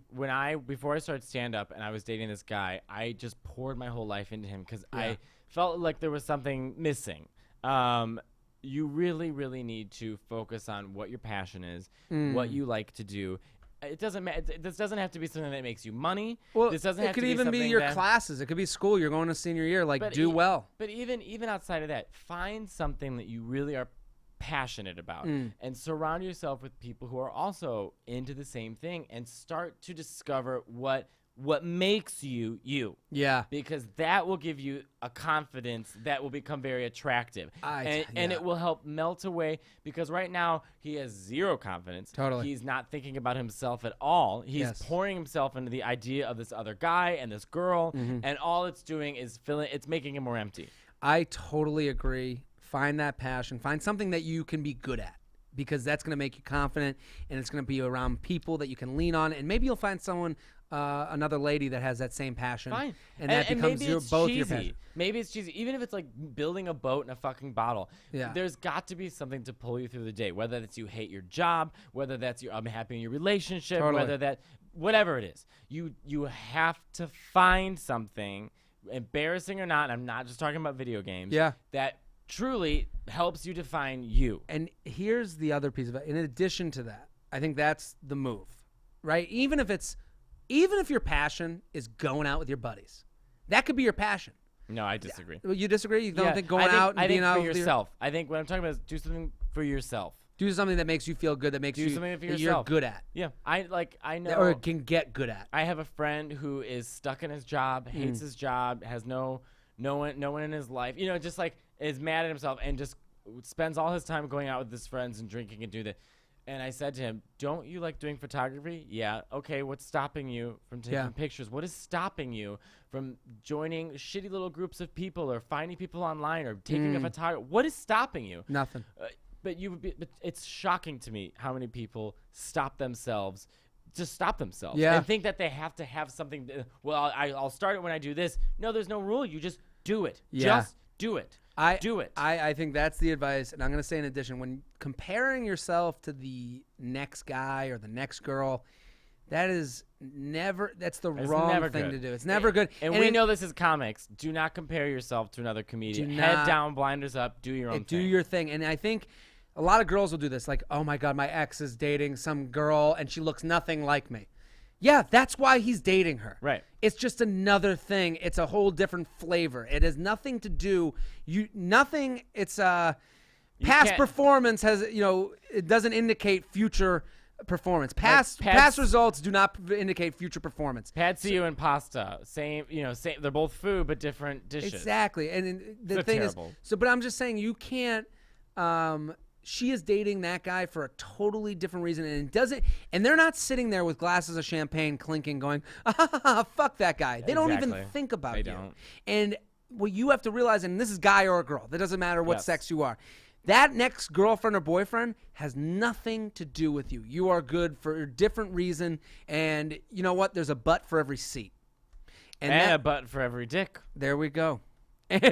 Speaker 2: Before I started stand up and I was dating this guy, I just poured my whole life into him because I felt like there was something missing. You really, really need to focus on what your passion is, what you like to do. It doesn't matter. This doesn't have to be something that makes you money.
Speaker 1: Well,
Speaker 2: this doesn't
Speaker 1: it
Speaker 2: have
Speaker 1: could
Speaker 2: to be
Speaker 1: even be
Speaker 2: something
Speaker 1: your
Speaker 2: that-
Speaker 1: classes. It could be school. You're going to senior year. Like, do well.
Speaker 2: But even outside of that, find something that you really are passionate about and surround yourself with people who are also into the same thing and start to discover what makes you you.
Speaker 1: Yeah.
Speaker 2: Because that will give you a confidence that will become very attractive. And it will help melt away, because right now he has zero confidence.
Speaker 1: Totally.
Speaker 2: He's not thinking about himself at all. He's pouring himself into the idea of this other guy and this girl, and all it's doing is it's making him more empty.
Speaker 1: I totally agree. Find that passion. Find something that you can be good at, because that's going to make you confident, and it's going to be around people that you can lean on, and maybe you'll find someone, another lady that has that same passion.
Speaker 2: Fine.
Speaker 1: And that becomes
Speaker 2: maybe it's
Speaker 1: both your
Speaker 2: cheesy.
Speaker 1: passion.
Speaker 2: Maybe it's cheesy. Even if it's like building a boat in a fucking bottle.
Speaker 1: Yeah.
Speaker 2: There's got to be something to pull you through the day. Whether that's you hate your job, whether that's you unhappy in your relationship,
Speaker 1: Totally.
Speaker 2: whatever it is. You have to find something, embarrassing or not, I'm not just talking about video games.
Speaker 1: Yeah.
Speaker 2: That truly helps you define you.
Speaker 1: And here's the other piece of it. In addition to that, I think that's the move, right? Even if your passion is going out with your buddies, that could be your passion.
Speaker 2: No, I disagree.
Speaker 1: You disagree? You don't
Speaker 2: Yeah,
Speaker 1: think going out and being out
Speaker 2: for
Speaker 1: with
Speaker 2: yourself. I think what I'm talking about is do something for yourself.
Speaker 1: do something that makes you feel good, that makes
Speaker 2: Do
Speaker 1: you
Speaker 2: something for
Speaker 1: that you're
Speaker 2: yourself.
Speaker 1: good at,
Speaker 2: Yeah, I know.
Speaker 1: or can get good at.
Speaker 2: I have a friend who is stuck in his job, hates his job, has no one in his life. Just like is mad at himself and just spends all his time going out with his friends and drinking and doing that. And I said to him, don't you like doing photography? Yeah. Okay, what's stopping you from taking pictures? What is stopping you from joining shitty little groups of people or finding people online or taking a photography? What is stopping you?
Speaker 1: Nothing.
Speaker 2: But it's shocking to me how many people stop themselves and think that they have to have something. I'll start it when I do this. No, there's no rule. You just do it.
Speaker 1: Yeah.
Speaker 2: Just do it. Do it.
Speaker 1: I think that's the advice. And I'm going to say in addition, when comparing yourself to the next guy or the next girl, that's the wrong thing to do. It's never good.
Speaker 2: And we know this as comics. Do not compare yourself to another comedian. Head down, blinders up, do your own thing.
Speaker 1: Do your thing. And I think a lot of girls will do this. Like, oh my God, my ex is dating some girl and she looks nothing like me. Yeah, that's why he's dating her.
Speaker 2: Right.
Speaker 1: It's just another thing. It's a whole different flavor. It has nothing to do. It's past performance has, it doesn't indicate future performance. Past results do not indicate future performance.
Speaker 2: Patsy and pasta, same. They're both food but different dishes.
Speaker 1: Exactly. And the thing
Speaker 2: terrible.
Speaker 1: But I'm just saying you can't. She is dating that guy for a totally different reason, and they're not sitting there with glasses of champagne clinking, going, "Fuck that guy." They don't even think about you.
Speaker 2: Don't.
Speaker 1: And what you have to realize, and this is guy or girl, that doesn't matter what sex you are. That next girlfriend or boyfriend has nothing to do with you. You are good for a different reason, and you know what? There's a butt for every seat,
Speaker 2: and a butt for every dick.
Speaker 1: There we go, and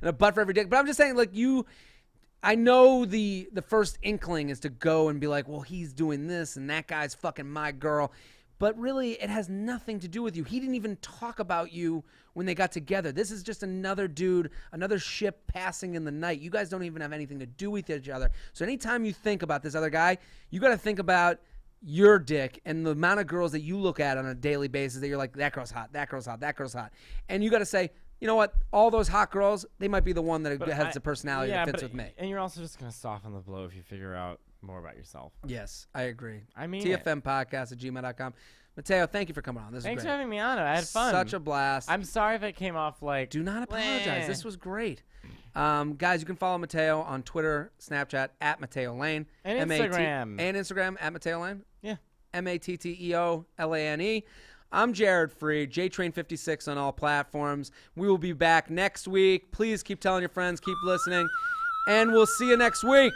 Speaker 1: a butt for every dick. But I'm just saying, like you. I know the first inkling is to go and be like, well, he's doing this and that guy's fucking my girl. But really, it has nothing to do with you. He didn't even talk about you when they got together. This is just another dude, another ship passing in the night. You guys don't even have anything to do with each other. So anytime you think about this other guy, you got to think about your dick and the amount of girls that you look at on a daily basis that you're like, that girl's hot, that girl's hot, that girl's hot. And you got to say, you know what? All those hot girls, they might be the one that has the personality that fits with me.
Speaker 2: And you're also just going to soften the blow if you figure out more about yourself.
Speaker 1: Yes, I agree.
Speaker 2: I mean
Speaker 1: TFM podcast @gmail.com. Mateo, thank you for coming on. This
Speaker 2: Thanks
Speaker 1: was great.
Speaker 2: for having me on. I had fun.
Speaker 1: Such a blast.
Speaker 2: I'm sorry if it came off like...
Speaker 1: Do not apologize. This was great. Guys, you can follow Mateo on Twitter, Snapchat, @Mateo Lane.
Speaker 2: And Instagram.
Speaker 1: And Instagram, @Mateo Lane.
Speaker 2: Yeah.
Speaker 1: MatteoLane. I'm Jared Freed, JTrain56 on all platforms. We will be back next week. Please keep telling your friends, keep listening, and we'll see you next week.